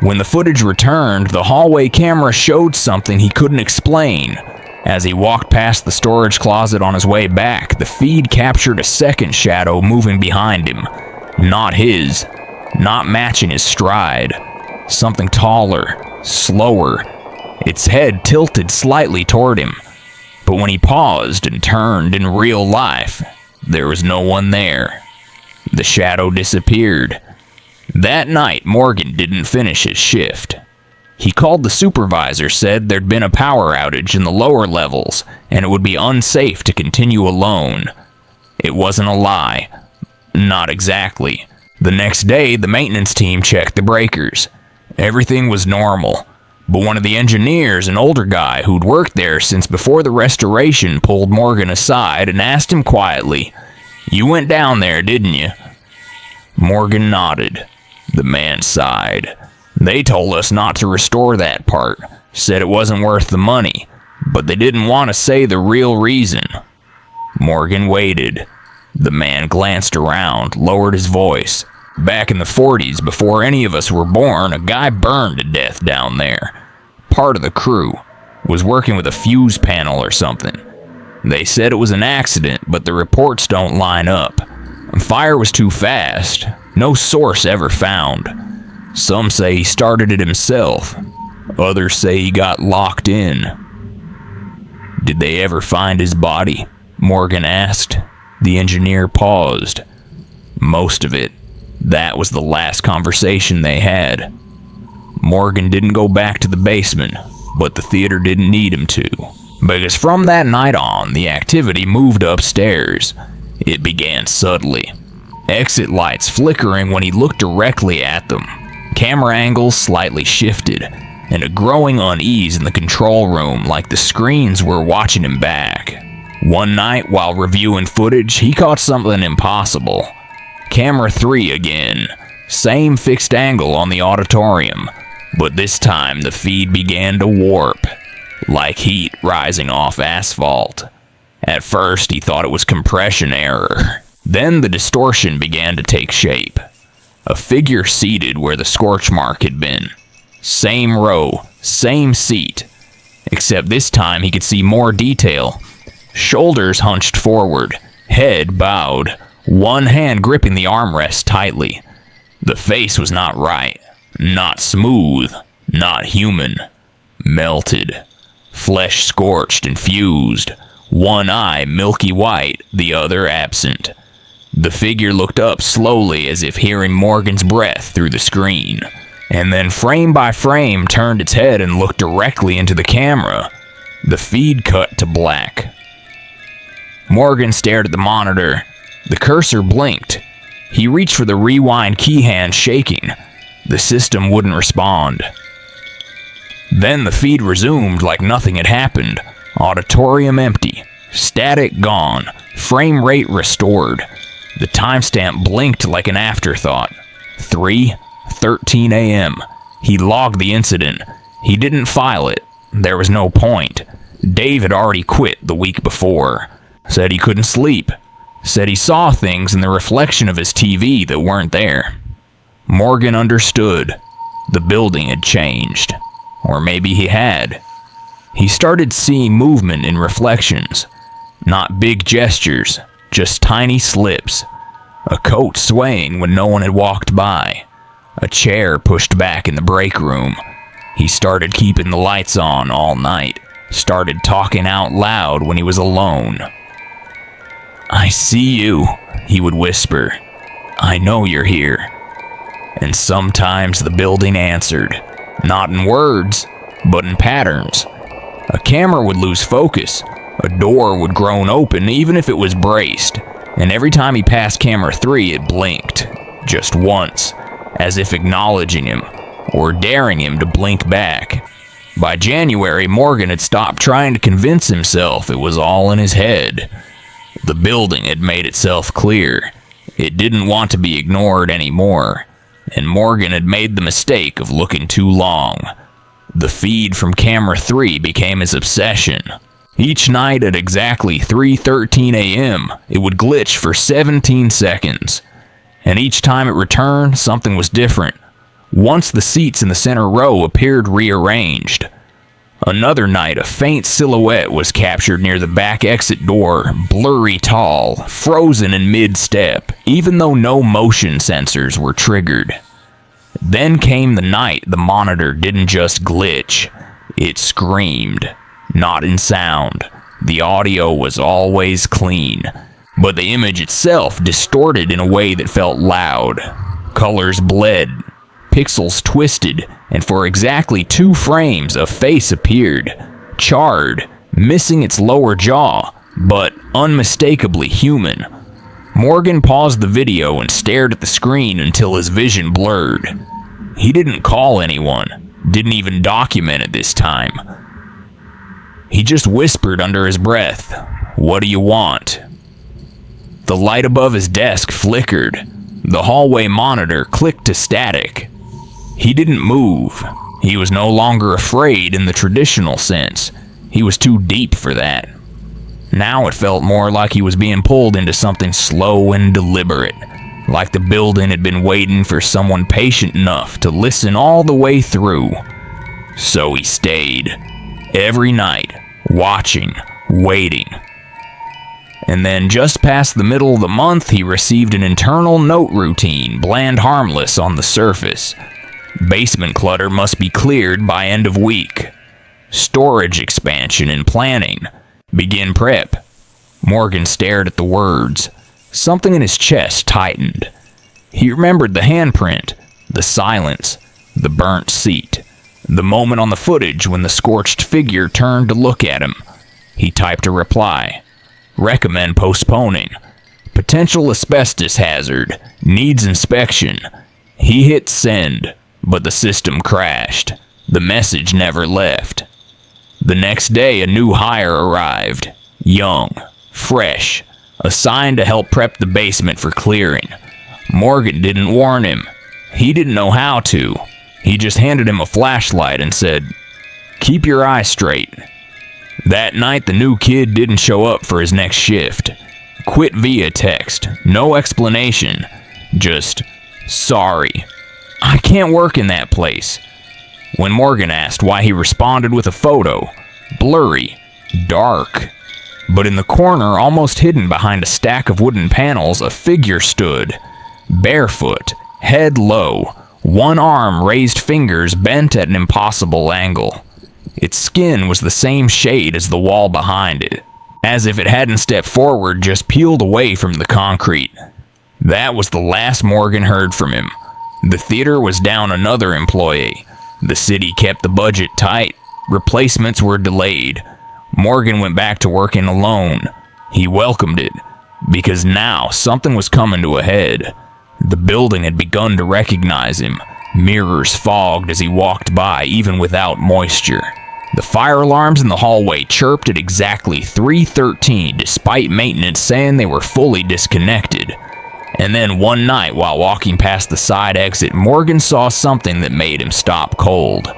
When the footage returned, the hallway camera showed something he couldn't explain. As he walked past the storage closet on his way back, the feed captured a second shadow moving behind him. Not his, not matching his stride. Something taller, slower, its head tilted slightly toward him. But when he paused and turned in real life, there was no one there. The shadow disappeared. That night, Morgan didn't finish his shift. He called the supervisor, said there'd been a power outage in the lower levels, and it would be unsafe to continue alone. It wasn't a lie. Not exactly. The next day, the maintenance team checked the breakers. Everything was normal, but one of the engineers, an older guy who'd worked there since before the restoration, pulled Morgan aside and asked him quietly, "You went down there, didn't you?" Morgan nodded. The man sighed. "They told us not to restore that part, said it wasn't worth the money, but they didn't want to say the real reason." Morgan waited. The man glanced around, lowered his voice. "Back in the 40s, before any of us were born, a guy burned to death down there. Part of the crew. Was working with a fuse panel or something. They said it was an accident, but the reports don't line up. Fire was too fast. No source ever found. Some say he started it himself. Others say he got locked in." "Did they ever find his body?" Morgan asked. The engineer paused. "Most of it. That was the last conversation they had." Morgan didn't go back to the basement, but the theater didn't need him to, because from that night on, the activity moved upstairs. It began subtly. Exit lights flickering when he looked directly at them. Camera angles slightly shifted, and a growing unease in the control room, like the screens were watching him back. One night, while reviewing footage, he caught something impossible. Camera 3 again. Same fixed angle on the auditorium, but this time the feed began to warp, like heat rising off asphalt. At first, he thought it was compression error. Then the distortion began to take shape. A figure seated where the scorch mark had been. Same row, same seat, except this time he could see more detail. Shoulders hunched forward, head bowed, one hand gripping the armrest tightly. The face was not right, not smooth, not human. Melted, flesh scorched and fused, one eye milky white, the other absent. The figure looked up slowly as if hearing Morgan's breath through the screen, and then frame by frame turned its head and looked directly into the camera. The feed cut to black. Morgan stared at the monitor. The cursor blinked. He reached for the rewind key hand, shaking. The system wouldn't respond. Then the feed resumed like nothing had happened. Auditorium empty. Static gone. Frame rate restored. The timestamp blinked like an afterthought. 3:13 a.m. He logged the incident. He didn't file it. There was no point. Dave had already quit the week before. Said he couldn't sleep. Said he saw things in the reflection of his TV that weren't there. Morgan understood. The building had changed. Or maybe he had. He started seeing movement in reflections. Not big gestures, just tiny slips. A coat swaying when no one had walked by. A chair pushed back in the break room. He started keeping the lights on all night. Started talking out loud when he was alone. "I see you," he would whisper. "I know you're here." And sometimes the building answered. Not in words, but in patterns. A camera would lose focus. A door would groan open even if it was braced. And every time he passed camera 3, it blinked. Just once, as if acknowledging him, or daring him to blink back. By January, Morgan had stopped trying to convince himself it was all in his head. The building had made itself clear. It didn't want to be ignored anymore. And Morgan had made the mistake of looking too long. The feed from camera 3 became his obsession. Each night at exactly 3:13 a.m., it would glitch for 17 seconds. And each time it returned, something was different. Once the seats in the center row appeared rearranged. Another night, a faint silhouette was captured near the back exit door, blurry tall, frozen in mid-step, even though no motion sensors were triggered. Then came the night the monitor didn't just glitch, it screamed. Not in sound. The audio was always clean, but the image itself distorted in a way that felt loud. Colors bled, pixels twisted, and for exactly 2 frames a face appeared, charred, missing its lower jaw, but unmistakably human. Morgan paused the video and stared at the screen until his vision blurred. He didn't call anyone, didn't even document it this time. He just whispered under his breath, "What do you want?" The light above his desk flickered. The hallway monitor clicked to static. He didn't move. He was no longer afraid in the traditional sense. He was too deep for that. Now it felt more like he was being pulled into something slow and deliberate, like the building had been waiting for someone patient enough to listen all the way through. So he stayed, every night, watching, waiting. And then just past the middle of the month, he received an internal note routine, bland harmless on the surface. Basement clutter must be cleared by end of week. Storage expansion and planning. Begin prep. Morgan stared at the words. Something in his chest tightened. He remembered the handprint, the silence, the burnt seat, the moment on the footage when the scorched figure turned to look at him. He typed a reply. Recommend postponing. Potential asbestos hazard. Needs inspection. He hit send, but the system crashed. The message never left. The next day, a new hire arrived. Young, fresh, assigned to help prep the basement for clearing. Morgan didn't warn him. He didn't know how to. He just handed him a flashlight and said, "Keep your eyes straight." That night, the new kid didn't show up for his next shift. Quit via text. No explanation. Just, "Sorry. I can't work in that place." When Morgan asked why, he responded with a photo. Blurry. Dark. But in the corner, almost hidden behind a stack of wooden panels, a figure stood. Barefoot. Head low. One arm raised, fingers bent at an impossible angle. Its skin was the same shade as the wall behind it, as if it hadn't stepped forward, just peeled away from the concrete. That was the last Morgan heard from him. The theater was down another employee. The city kept the budget tight. Replacements were delayed. Morgan went back to working alone. He welcomed it, because now something was coming to a head. The building had begun to recognize him. Mirrors fogged as he walked by, even without moisture. The fire alarms in the hallway chirped at exactly 3:13, despite maintenance saying they were fully disconnected. And then one night, while walking past the side exit, Morgan saw something that made him stop cold.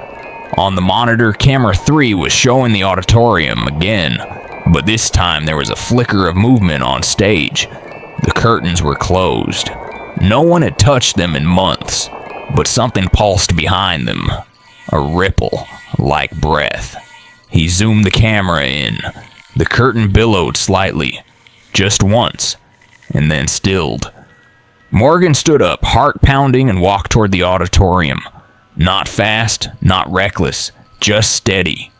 On the monitor, camera 3 was showing the auditorium again, but this time there was a flicker of movement on stage. The curtains were closed. No one had touched them in months, but something pulsed behind them. A ripple, like breath. He zoomed the camera in. The curtain billowed slightly, just once, and then stilled. Morgan stood up, heart pounding, and walked toward the auditorium. Not fast, not reckless, just steady.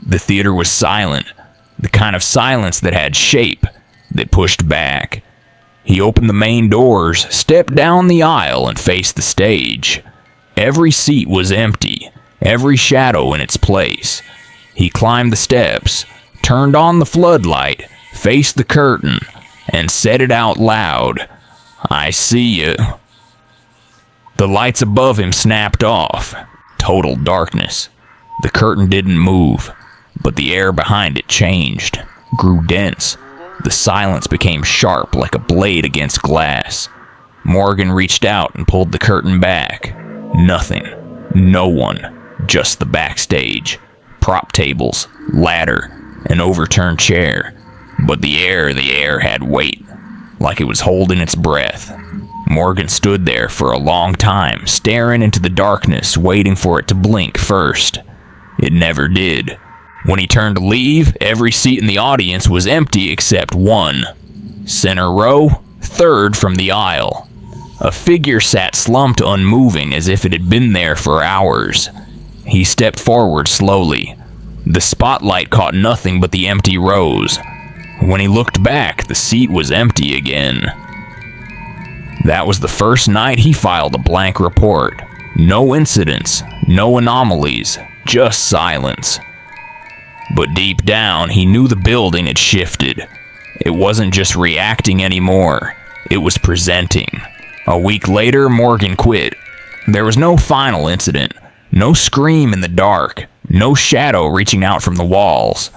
The theater was silent, the kind of silence that had shape, that pushed back. He opened the main doors, stepped down the aisle, and faced the stage. Every seat was empty, every shadow in its place. He climbed the steps, turned on the floodlight, faced the curtain, and said it out loud. "I see you." The lights above him snapped off. Total darkness. The curtain didn't move, but the air behind it changed, grew dense. The silence became sharp like a blade against glass. Morgan reached out and pulled the curtain back. Nothing. No one. Just the backstage. Prop tables, ladder, an overturned chair. But the air had weight, like it was holding its breath. Morgan stood there for a long time, staring into the darkness, waiting for it to blink first. It never did. When he turned to leave, every seat in the audience was empty except one. Center row, third from the aisle. A figure sat slumped unmoving as if it had been there for hours. He stepped forward slowly. The spotlight caught nothing but the empty rows. When he looked back, the seat was empty again. That was the first night he filed a blank report. No incidents, no anomalies, just silence. But deep down, he knew the building had shifted. It wasn't just reacting anymore, it was presenting. A week later, Morgan quit. There was no final incident, no scream in the dark, no shadow reaching out from the walls.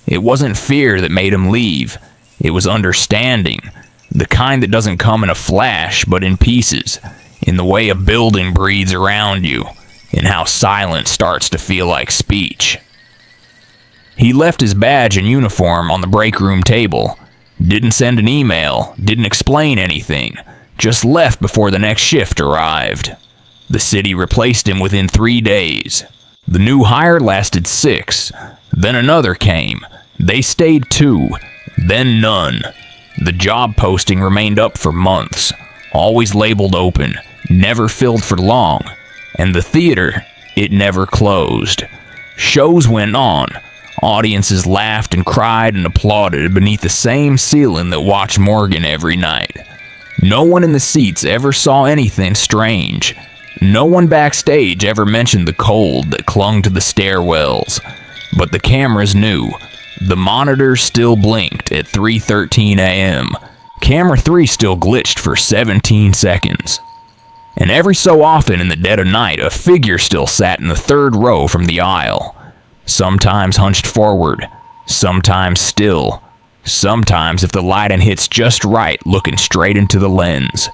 It wasn't fear that made him leave, it was understanding. The kind that doesn't come in a flash, but in pieces, in the way a building breathes around you, in how silence starts to feel like speech. He left his badge and uniform on the break room table. Didn't send an email, didn't explain anything, just left before the next shift arrived. The city replaced him within 3 days. The new hire lasted 6, then another came. They stayed 2, then none. The job posting remained up for months, always labeled open, never filled for long. And the theater, it never closed. Shows went on. Audiences laughed and cried and applauded beneath the same ceiling that watched Morgan every night. No one in the seats ever saw anything strange. No one backstage ever mentioned the cold that clung to the stairwells. But the cameras knew. The monitors still blinked at 3:13 a.m. Camera 3 still glitched for 17 seconds. And every so often in the dead of night, a figure still sat in the third row from the aisle. Sometimes hunched forward, sometimes still, sometimes if the lighting hits just right, looking straight into the lens.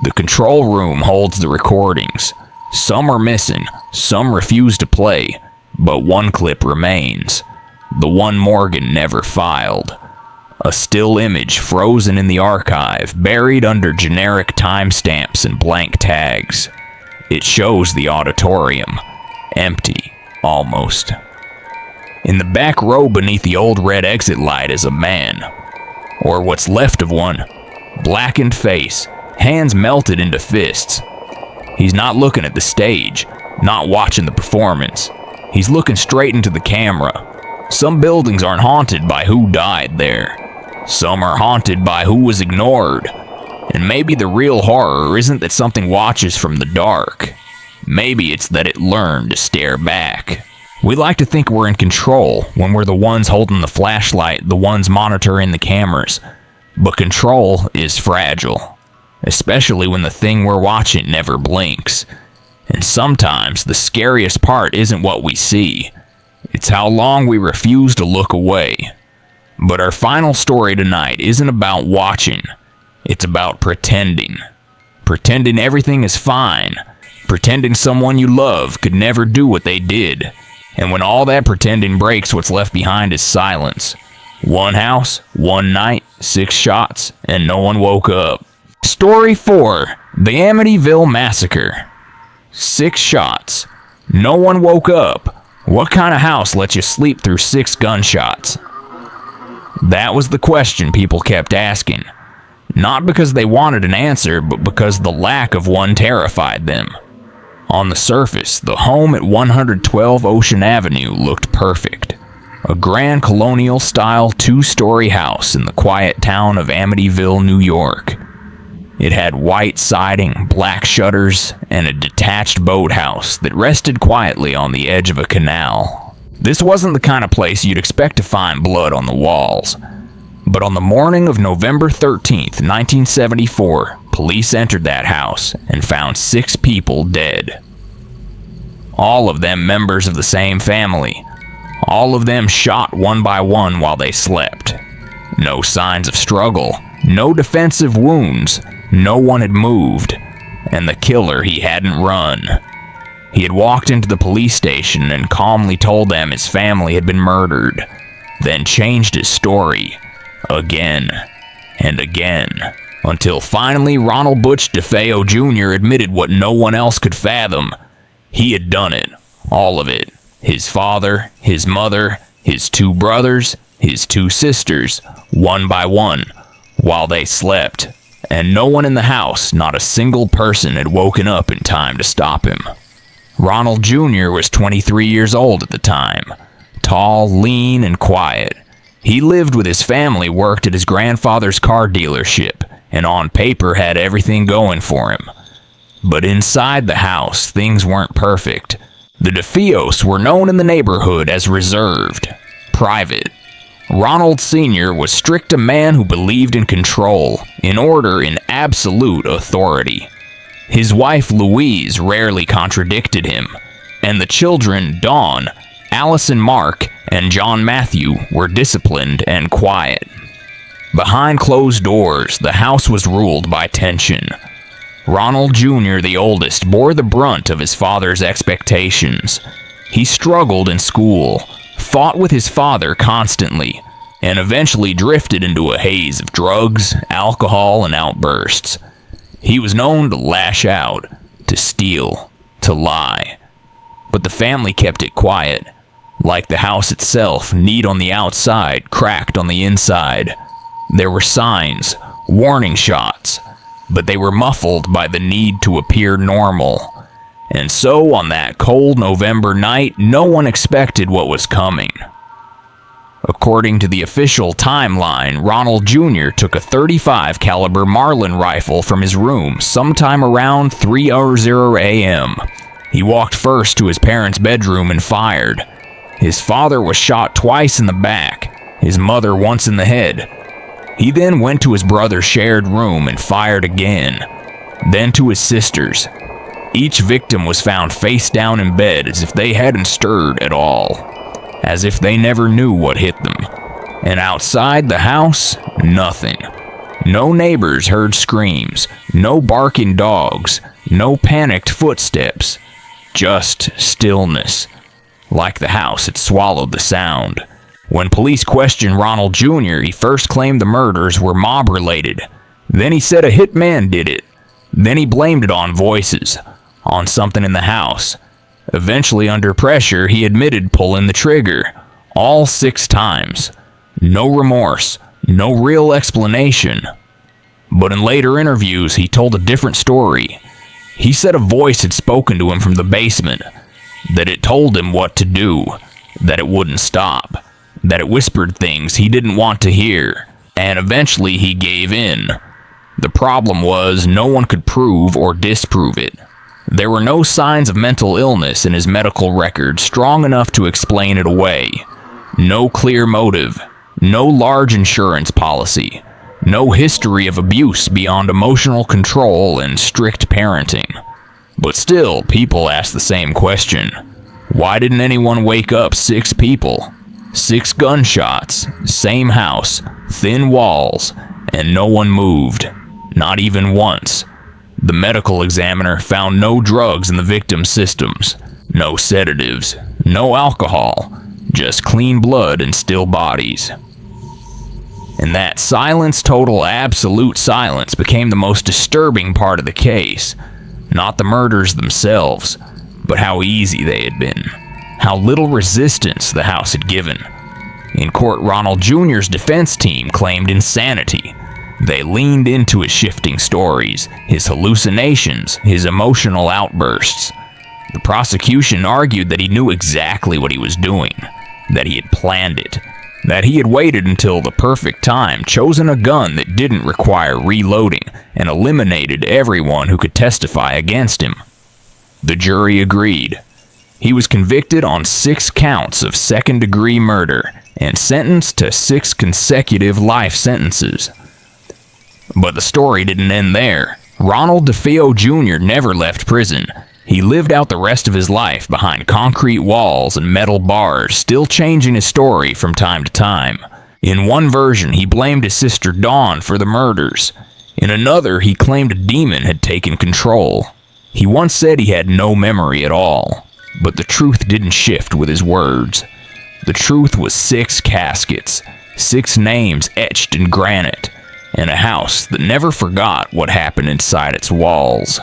The control room holds the recordings. Some are missing, some refuse to play, but one clip remains. The one Morgan never filed. A still image frozen in the archive, buried under generic timestamps and blank tags. It shows the auditorium, empty, almost. In the back row beneath the old red exit light is a man, or what's left of one, blackened face, hands melted into fists. He's not looking at the stage, not watching the performance. He's looking straight into the camera. Some buildings aren't haunted by who died there. Some are haunted by who was ignored. And maybe the real horror isn't that something watches from the dark. Maybe it's that it learned to stare back. We like to think we're in control when we're the ones holding the flashlight, the ones monitoring the cameras. But control is fragile, especially when the thing we're watching never blinks. And sometimes the scariest part isn't what we see, it's how long we refuse to look away. But our final story tonight isn't about watching, it's about pretending. Pretending everything is fine, pretending someone you love could never do what they did. And when all that pretending breaks, what's left behind is silence. One house, one night, 6 shots, and no one woke up. Story 4. The Amityville Massacre. 6 shots. No one woke up. What kind of house lets you sleep through 6 gunshots? That was the question people kept asking. Not because they wanted an answer, but because the lack of one terrified them. On the surface, the home at 112 Ocean Avenue looked perfect. A grand colonial-style 2-story house in the quiet town of Amityville, New York. It had white siding, black shutters, and a detached boathouse that rested quietly on the edge of a canal. This wasn't the kind of place you'd expect to find blood on the walls. But on the morning of November 13th, 1974, police entered that house and found 6 people dead. All of them members of the same family. All of them shot one by one while they slept. No signs of struggle, no defensive wounds, no one had moved, and the killer, he hadn't run. He had walked into the police station and calmly told them his family had been murdered, then changed his story again and again, until finally Ronald Butch DeFeo Jr. admitted what no one else could fathom. He had done it, all of it. His father, his mother, his 2 brothers, his 2 sisters, one by one, while they slept. And no one in the house, not a single person, had woken up in time to stop him. Ronald Jr. was 23 years old at the time. Tall, lean, and quiet. He lived with his family, worked at his grandfather's car dealership, and on paper had everything going for him. But inside the house, things weren't perfect. The DeFeos were known in the neighborhood as reserved, private. Ronald Sr. was strict, a man who believed in control, in order, in absolute authority. His wife Louise rarely contradicted him, and the children Dawn, Allison Mark, and John Matthew were disciplined and quiet. Behind closed doors, the house was ruled by tension. Ronald Jr., the oldest, bore the brunt of his father's expectations. He struggled in school, fought with his father constantly, and eventually drifted into a haze of drugs, alcohol, and outbursts. He was known to lash out, to steal, to lie. But the family kept it quiet. Like the house itself, neat on the outside, cracked on the inside. There were signs, warning shots, but they were muffled by the need to appear normal. And so, on that cold November night, no one expected what was coming. According to the official timeline, Ronald Jr. took a .35 caliber Marlin rifle from his room sometime around 3:00 a.m. He walked first to his parents' bedroom and fired. His father was shot twice in the back, his mother once in the head. He then went to his brother's shared room and fired again, then to his sister's. Each victim was found face down in bed as if they hadn't stirred at all, as if they never knew what hit them. And outside the house, nothing. No neighbors heard screams, no barking dogs, no panicked footsteps, just stillness, like the house had swallowed the sound. When police questioned Ronald Jr., he first claimed the murders were mob-related. Then he said a hitman did it. Then he blamed it on voices, on something in the house. Eventually, under pressure, he admitted pulling the trigger, all 6 times. No remorse, no real explanation. But in later interviews, he told a different story. He said a voice had spoken to him from the basement, that it told him what to do, that it wouldn't stop, that it whispered things he didn't want to hear, and eventually he gave in. The problem was no one could prove or disprove it. There were no signs of mental illness in his medical record strong enough to explain it away. No clear motive, no large insurance policy, no history of abuse beyond emotional control and strict parenting. But still, people ask the same question. Why didn't anyone wake up 6 people? 6 gunshots, same house, thin walls, and no one moved. Not even once. The medical examiner found no drugs in the victim's systems, no sedatives, no alcohol, just clean blood and still bodies. And that silence, total absolute silence, became the most disturbing part of the case. Not the murders themselves, but how easy they had been. How little resistance the house had given. In court, Ronald Jr.'s defense team claimed insanity. They leaned into his shifting stories, his hallucinations, his emotional outbursts. The prosecution argued that he knew exactly what he was doing, that he had planned it, that he had waited until the perfect time, chosen a gun that didn't require reloading, and eliminated everyone who could testify against him. The jury agreed. He was convicted on 6 counts of second-degree murder and sentenced to 6 consecutive life sentences. But the story didn't end there. Ronald DeFeo Jr. never left prison. He lived out the rest of his life behind concrete walls and metal bars, still changing his story from time to time. In one version, he blamed his sister Dawn for the murders. In another, he claimed a demon had taken control. He once said he had no memory at all. But the truth didn't shift with his words. The truth was 6 caskets, 6 names etched in granite, and a house that never forgot what happened inside its walls.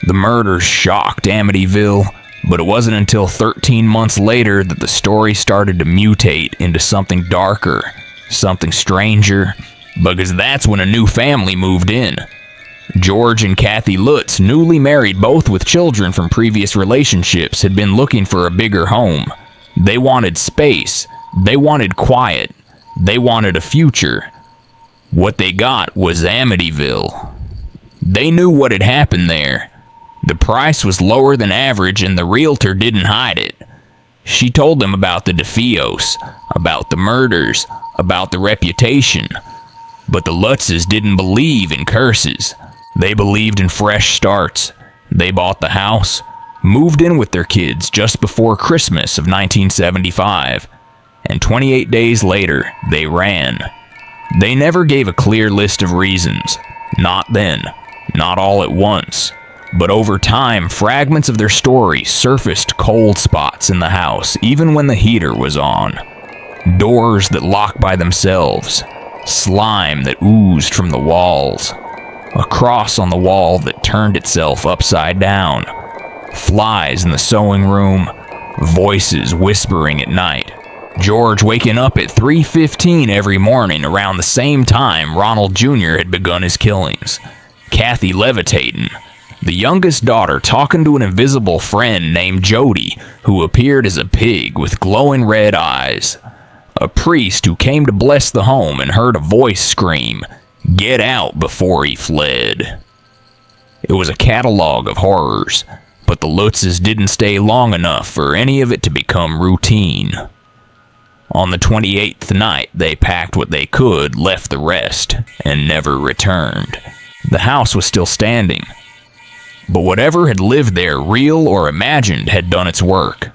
The murders shocked Amityville, but it wasn't until 13 months later that the story started to mutate into something darker, something stranger, because that's when a new family moved in. George and Kathy Lutz, newly married, both with children from previous relationships, had been looking for a bigger home. They wanted space. They wanted quiet. They wanted a future. What they got was Amityville. They knew what had happened there. The price was lower than average, and the realtor didn't hide it. She told them about the DeFeos, about the murders, about the reputation. But the Lutzes didn't believe in curses. They believed in fresh starts. They bought the house, moved in with their kids just before Christmas of 1975, and 28 days later, they ran. They never gave a clear list of reasons. Not then. Not all at once. But over time, fragments of their story surfaced cold spots in the house, even when the heater was on. Doors that locked by themselves. Slime that oozed from the walls. A cross on the wall that turned itself upside down. Flies in the sewing room. Voices whispering at night. George waking up at 3:15 every morning around the same time Ronald Jr. had begun his killings. Kathy levitating. The youngest daughter talking to an invisible friend named Jody, who appeared as a pig with glowing red eyes. A priest who came to bless the home and heard a voice scream, "Get out," before he fled. It was a catalog of horrors, but the Lutzes didn't stay long enough for any of it to become routine. On the 28th night, they packed what they could, left the rest, and never returned. The house was still standing. But whatever had lived there, real or imagined, had done its work.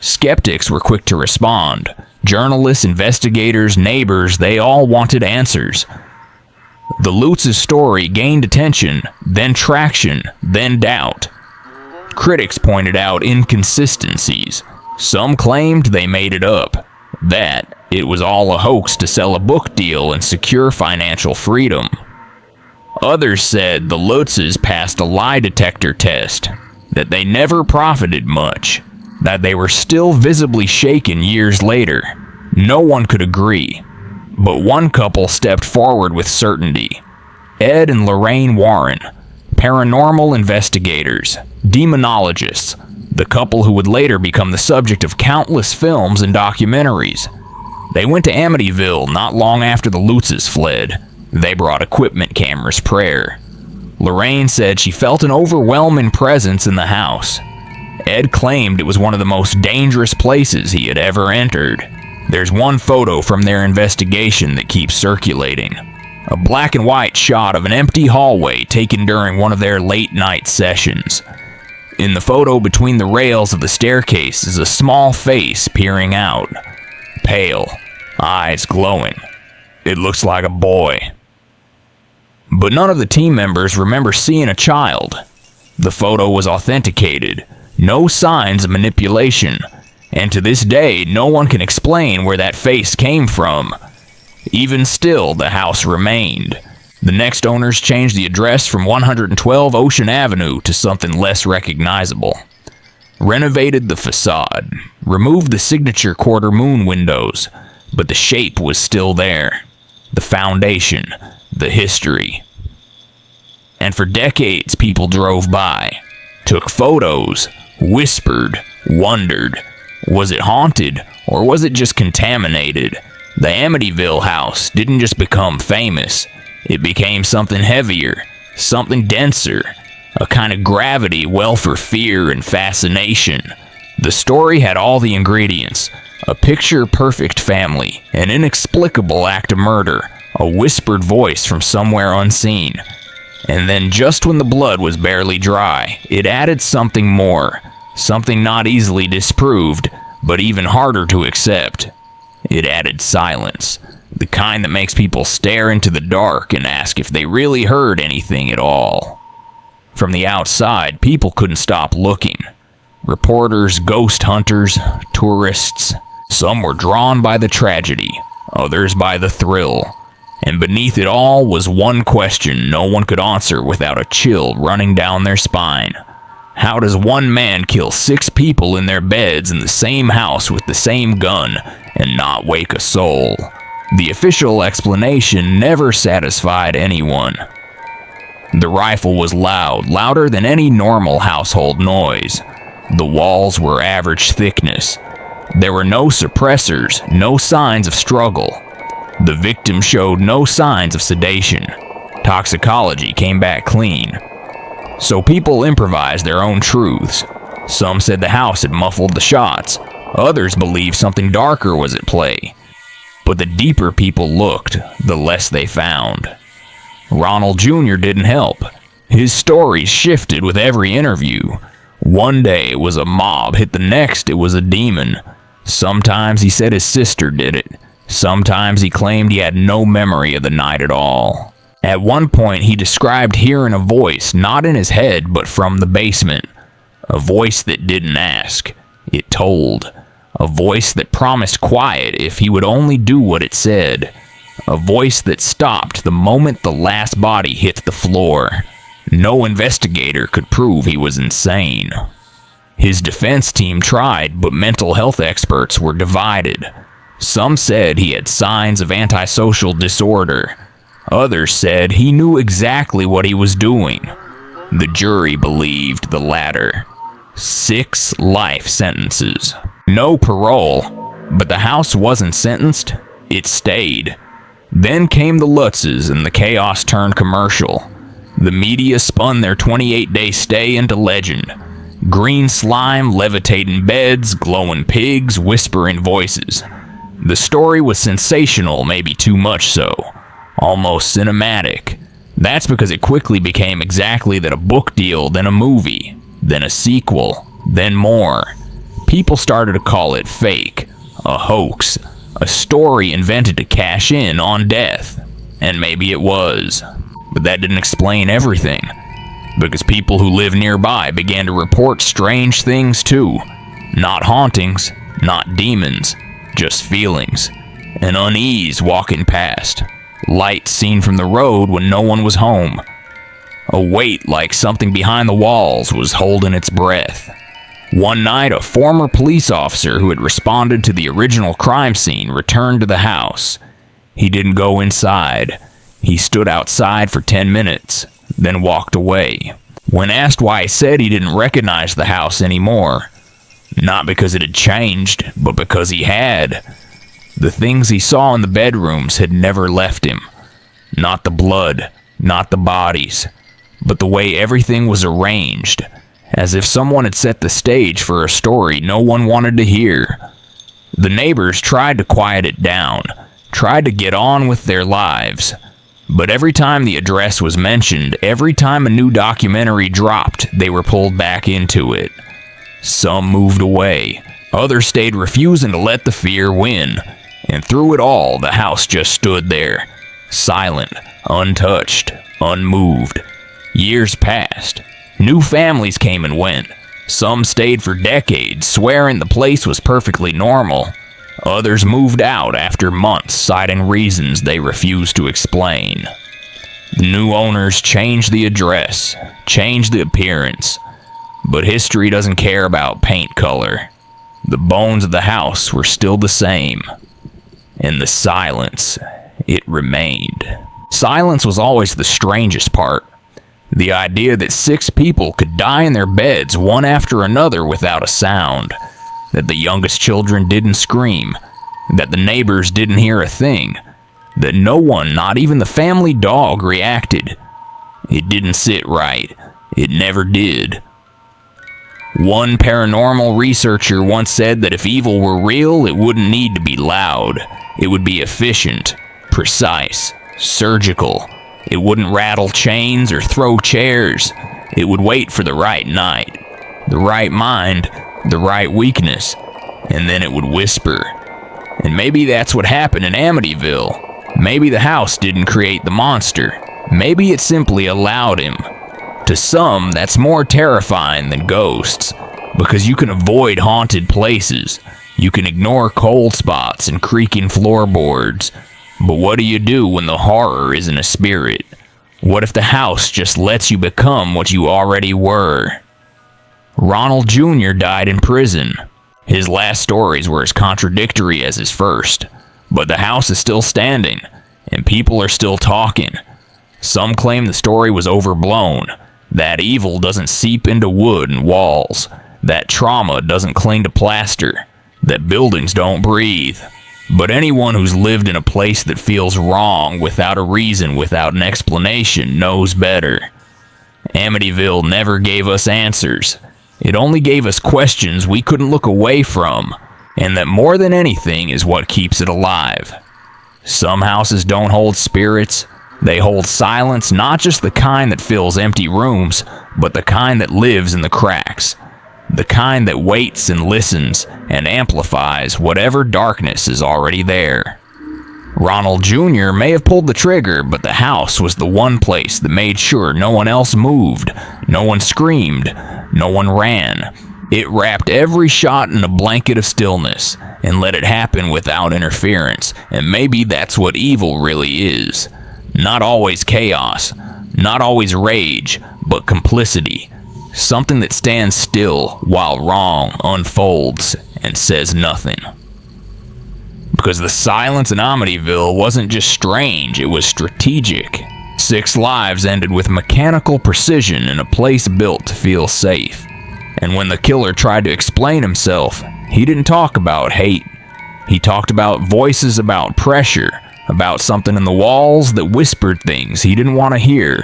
Skeptics were quick to respond. Journalists, investigators, neighbors, they all wanted answers. The Lutz's story gained attention, then traction, then doubt. Critics pointed out inconsistencies. Some claimed they made it up, that it was all a hoax to sell a book deal and secure financial freedom. Others said the Lutzes passed a lie detector test, that they never profited much, that they were still visibly shaken years later. No one could agree, but one couple stepped forward with certainty. Ed and Lorraine Warren, paranormal investigators, demonologists, the couple who would later become the subject of countless films and documentaries. They went to Amityville not long after the Lutzes fled. They brought equipment cameras prayer. Lorraine said she felt an overwhelming presence in the house. Ed claimed it was one of the most dangerous places he had ever entered. There's one photo from their investigation that keeps circulating. A black and white shot of an empty hallway taken during one of their late-night sessions. In the photo between the rails of the staircase is a small face peering out. Pale, eyes glowing. It looks like a boy. But none of the team members remember seeing a child. The photo was authenticated. No signs of manipulation. And to this day, no one can explain where that face came from. Even still, the house remained. The next owners changed the address from 112 Ocean Avenue to something less recognizable. Renovated the facade. Removed the signature quarter moon windows. But the shape was still there. The foundation. The history. And for decades, people drove by. Took photos. Whispered. Wondered. Was it haunted, or was it just contaminated? The Amityville house didn't just become famous. It became something heavier, something denser, a kind of gravity well for fear and fascination. The story had all the ingredients: a picture-perfect family, an inexplicable act of murder, a whispered voice from somewhere unseen. And then just when the blood was barely dry, it added something more. Something not easily disproved, but even harder to accept. It added silence, the kind that makes people stare into the dark and ask if they really heard anything at all. From the outside, people couldn't stop looking. Reporters, ghost hunters, tourists. Some were drawn by the tragedy, others by the thrill. And beneath it all was one question no one could answer without a chill running down their spine. How does one man kill 6 people in their beds in the same house with the same gun and not wake a soul? The official explanation never satisfied anyone. The rifle was loud, louder than any normal household noise. The walls were average thickness. There were no suppressors, no signs of struggle. The victim showed no signs of sedation. Toxicology came back clean. So people improvised their own truths. Some said the house had muffled the shots. Others believed something darker was at play. But the deeper people looked, the less they found. Ronald Jr. didn't help. His stories shifted with every interview. One day it was a mob hit, the next it was a demon. Sometimes he said his sister did it. Sometimes he claimed he had no memory of the night at all. At one point, he described hearing a voice, not in his head, but from the basement. A voice that didn't ask. It told. A voice that promised quiet if he would only do what it said. A voice that stopped the moment the last body hit the floor. No investigator could prove he was insane. His defense team tried, but mental health experts were divided. Some said he had signs of antisocial disorder. Others said he knew exactly what he was doing. The jury believed the latter. 6 life sentences. No parole, but the house wasn't sentenced, it stayed. Then came the Lutzes and the chaos turned commercial. The media spun their 28-day stay into legend. Green slime, levitating beds, glowing pigs, whispering voices. The story was sensational, maybe too much so. Almost cinematic. That's because it quickly became exactly that: a book deal, then a movie, then a sequel, then more. People started to call it fake, a hoax, a story invented to cash in on death. And maybe it was. But that didn't explain everything. Because people who live nearby began to report strange things too. Not hauntings, not demons, just feelings. An unease walking past. Lights seen from the road when no one was home. A weight like something behind the walls was holding its breath. One night, a former police officer who had responded to the original crime scene returned to the house. He didn't go inside. He stood outside for 10 minutes, then walked away. When asked why, he said he didn't recognize the house anymore. Not because it had changed, but because he had. The things he saw in the bedrooms had never left him. Not the blood, not the bodies, but the way everything was arranged, as if someone had set the stage for a story no one wanted to hear. The neighbors tried to quiet it down, tried to get on with their lives, but every time the address was mentioned, every time a new documentary dropped, they were pulled back into it. Some moved away, others stayed refusing to let the fear win, and through it all, the house just stood there, silent, untouched, unmoved. Years passed. New families came and went. Some stayed for decades, swearing the place was perfectly normal. Others moved out after months, citing reasons they refused to explain. The new owners changed the address, changed the appearance, but history doesn't care about paint color. The bones of the house were still the same, and the silence, it remained. Silence was always the strangest part. The idea that 6 people could die in their beds one after another without a sound, that the youngest children didn't scream, that the neighbors didn't hear a thing, that no one, not even the family dog, reacted. It didn't sit right. It never did. One paranormal researcher once said that if evil were real, it wouldn't need to be loud. It would be efficient, precise, surgical. It wouldn't rattle chains or throw chairs. It would wait for the right night, the right mind, the right weakness, and then it would whisper. And maybe that's what happened in Amityville. Maybe the house didn't create the monster. Maybe it simply allowed him. To some, that's more terrifying than ghosts, because you can avoid haunted places. You can ignore cold spots and creaking floorboards. But what do you do when the horror isn't a spirit? What if the house just lets you become what you already were? Ronald Jr. died in prison. His last stories were as contradictory as his first, but the house is still standing, and people are still talking. Some claim the story was overblown, that evil doesn't seep into wood and walls, that trauma doesn't cling to plaster, that buildings don't breathe. But anyone who's lived in a place that feels wrong without a reason, without an explanation, knows better. Amityville never gave us answers. It only gave us questions we couldn't look away from, and that more than anything is what keeps it alive. Some houses don't hold spirits. They hold silence, not just the kind that fills empty rooms, but the kind that lives in the cracks. The kind that waits and listens and amplifies whatever darkness is already there. Ronald Jr. may have pulled the trigger, but the house was the one place that made sure no one else moved, no one screamed, no one ran. It wrapped every shot in a blanket of stillness and let it happen without interference, and maybe that's what evil really is. Not always chaos, not always rage, but complicity. Something that stands still while wrong unfolds and says nothing. Because the silence in Amityville wasn't just strange, it was strategic. 6 lives ended with mechanical precision in a place built to feel safe. And when the killer tried to explain himself, he didn't talk about hate. He talked about voices, about pressure, about something in the walls that whispered things he didn't want to hear.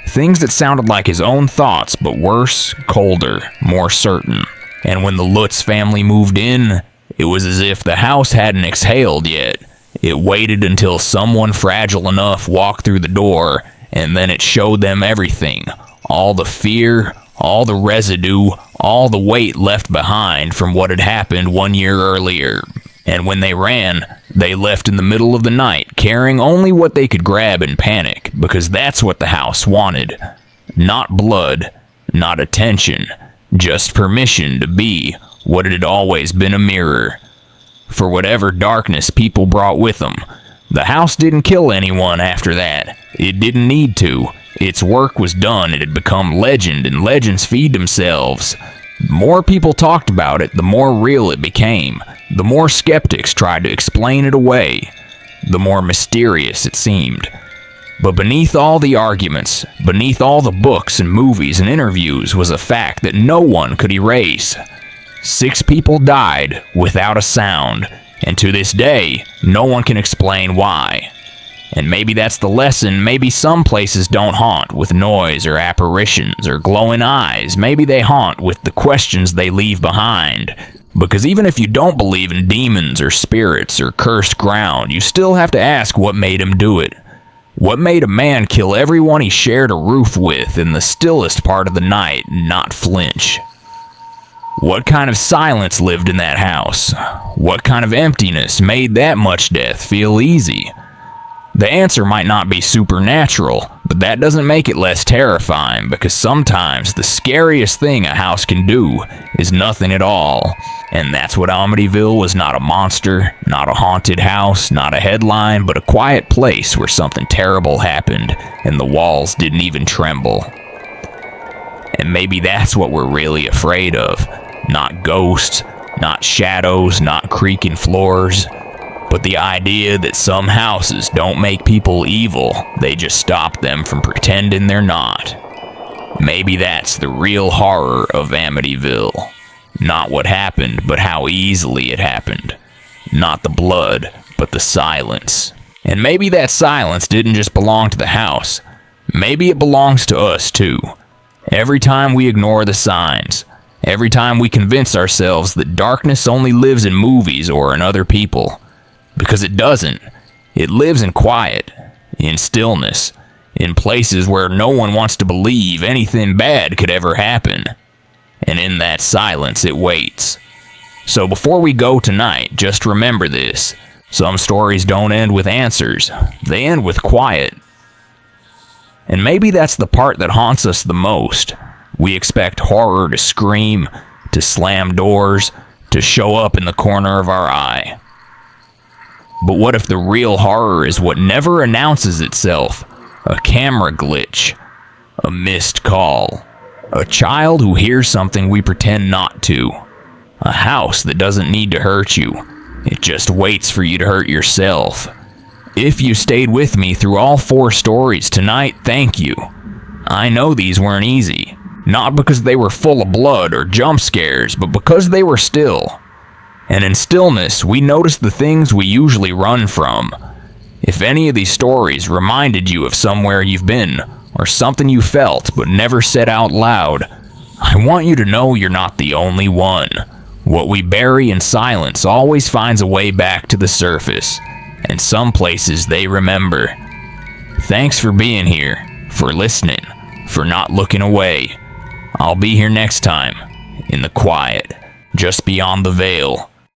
Things that sounded like his own thoughts, but worse, colder, more certain. And when the Lutz family moved in, it was as if the house hadn't exhaled yet. It waited until someone fragile enough walked through the door, and then it showed them everything. All the fear, all the residue, all the weight left behind from what had happened 1 year earlier. And when they ran, they left in the middle of the night, carrying only what they could grab in panic, because that's what the house wanted. Not blood, not attention, just permission to be what it had always been, a mirror. For whatever darkness people brought with them, the house didn't kill anyone after that. It didn't need to. Its work was done. It had become legend, and legends feed themselves. The more people talked about it, the more real it became. The more skeptics tried to explain it away, the more mysterious it seemed. But beneath all the arguments, beneath all the books and movies and interviews, was a fact that no one could erase. 6 people died without a sound, and to this day, no one can explain why. And maybe that's the lesson. Maybe some places don't haunt with noise or apparitions or glowing eyes. Maybe they haunt with the questions they leave behind. Because even if you don't believe in demons or spirits or cursed ground, you still have to ask what made him do it. What made a man kill everyone he shared a roof with in the stillest part of the night and not flinch? What kind of silence lived in that house? What kind of emptiness made that much death feel easy? The answer might not be supernatural, but that doesn't make it less terrifying, because sometimes the scariest thing a house can do is nothing at all. And that's what Amityville was. Not a monster, not a haunted house, not a headline, but a quiet place where something terrible happened and the walls didn't even tremble. And maybe that's what we're really afraid of. Not ghosts, not shadows, not creaking floors, but the idea that some houses don't make people evil, they just stop them from pretending they're not. Maybe that's the real horror of Amityville. Not what happened, but how easily it happened. Not the blood, but the silence. And maybe that silence didn't just belong to the house. Maybe it belongs to us too. Every time we ignore the signs, every time we convince ourselves that darkness only lives in movies or in other people. Because it doesn't. It lives in quiet, in stillness, in places where no one wants to believe anything bad could ever happen. And in that silence, it waits. So before we go tonight, just remember this. Some stories don't end with answers. They end with quiet. And maybe that's the part that haunts us the most. We expect horror to scream, to slam doors, to show up in the corner of our eye. But what if the real horror is what never announces itself? A camera glitch, a missed call, a child who hears something we pretend not to, a house that doesn't need to hurt you. It just waits for you to hurt yourself. If you stayed with me through all 4 stories tonight, thank you. I know these weren't easy, not because they were full of blood or jump scares, but because they were still. And in stillness, we notice the things we usually run from. If any of these stories reminded you of somewhere you've been, or something you felt but never said out loud, I want you to know you're not the only one. What we bury in silence always finds a way back to the surface, and some places they remember. Thanks for being here, for listening, for not looking away. I'll be here next time, in the quiet, just beyond the veil.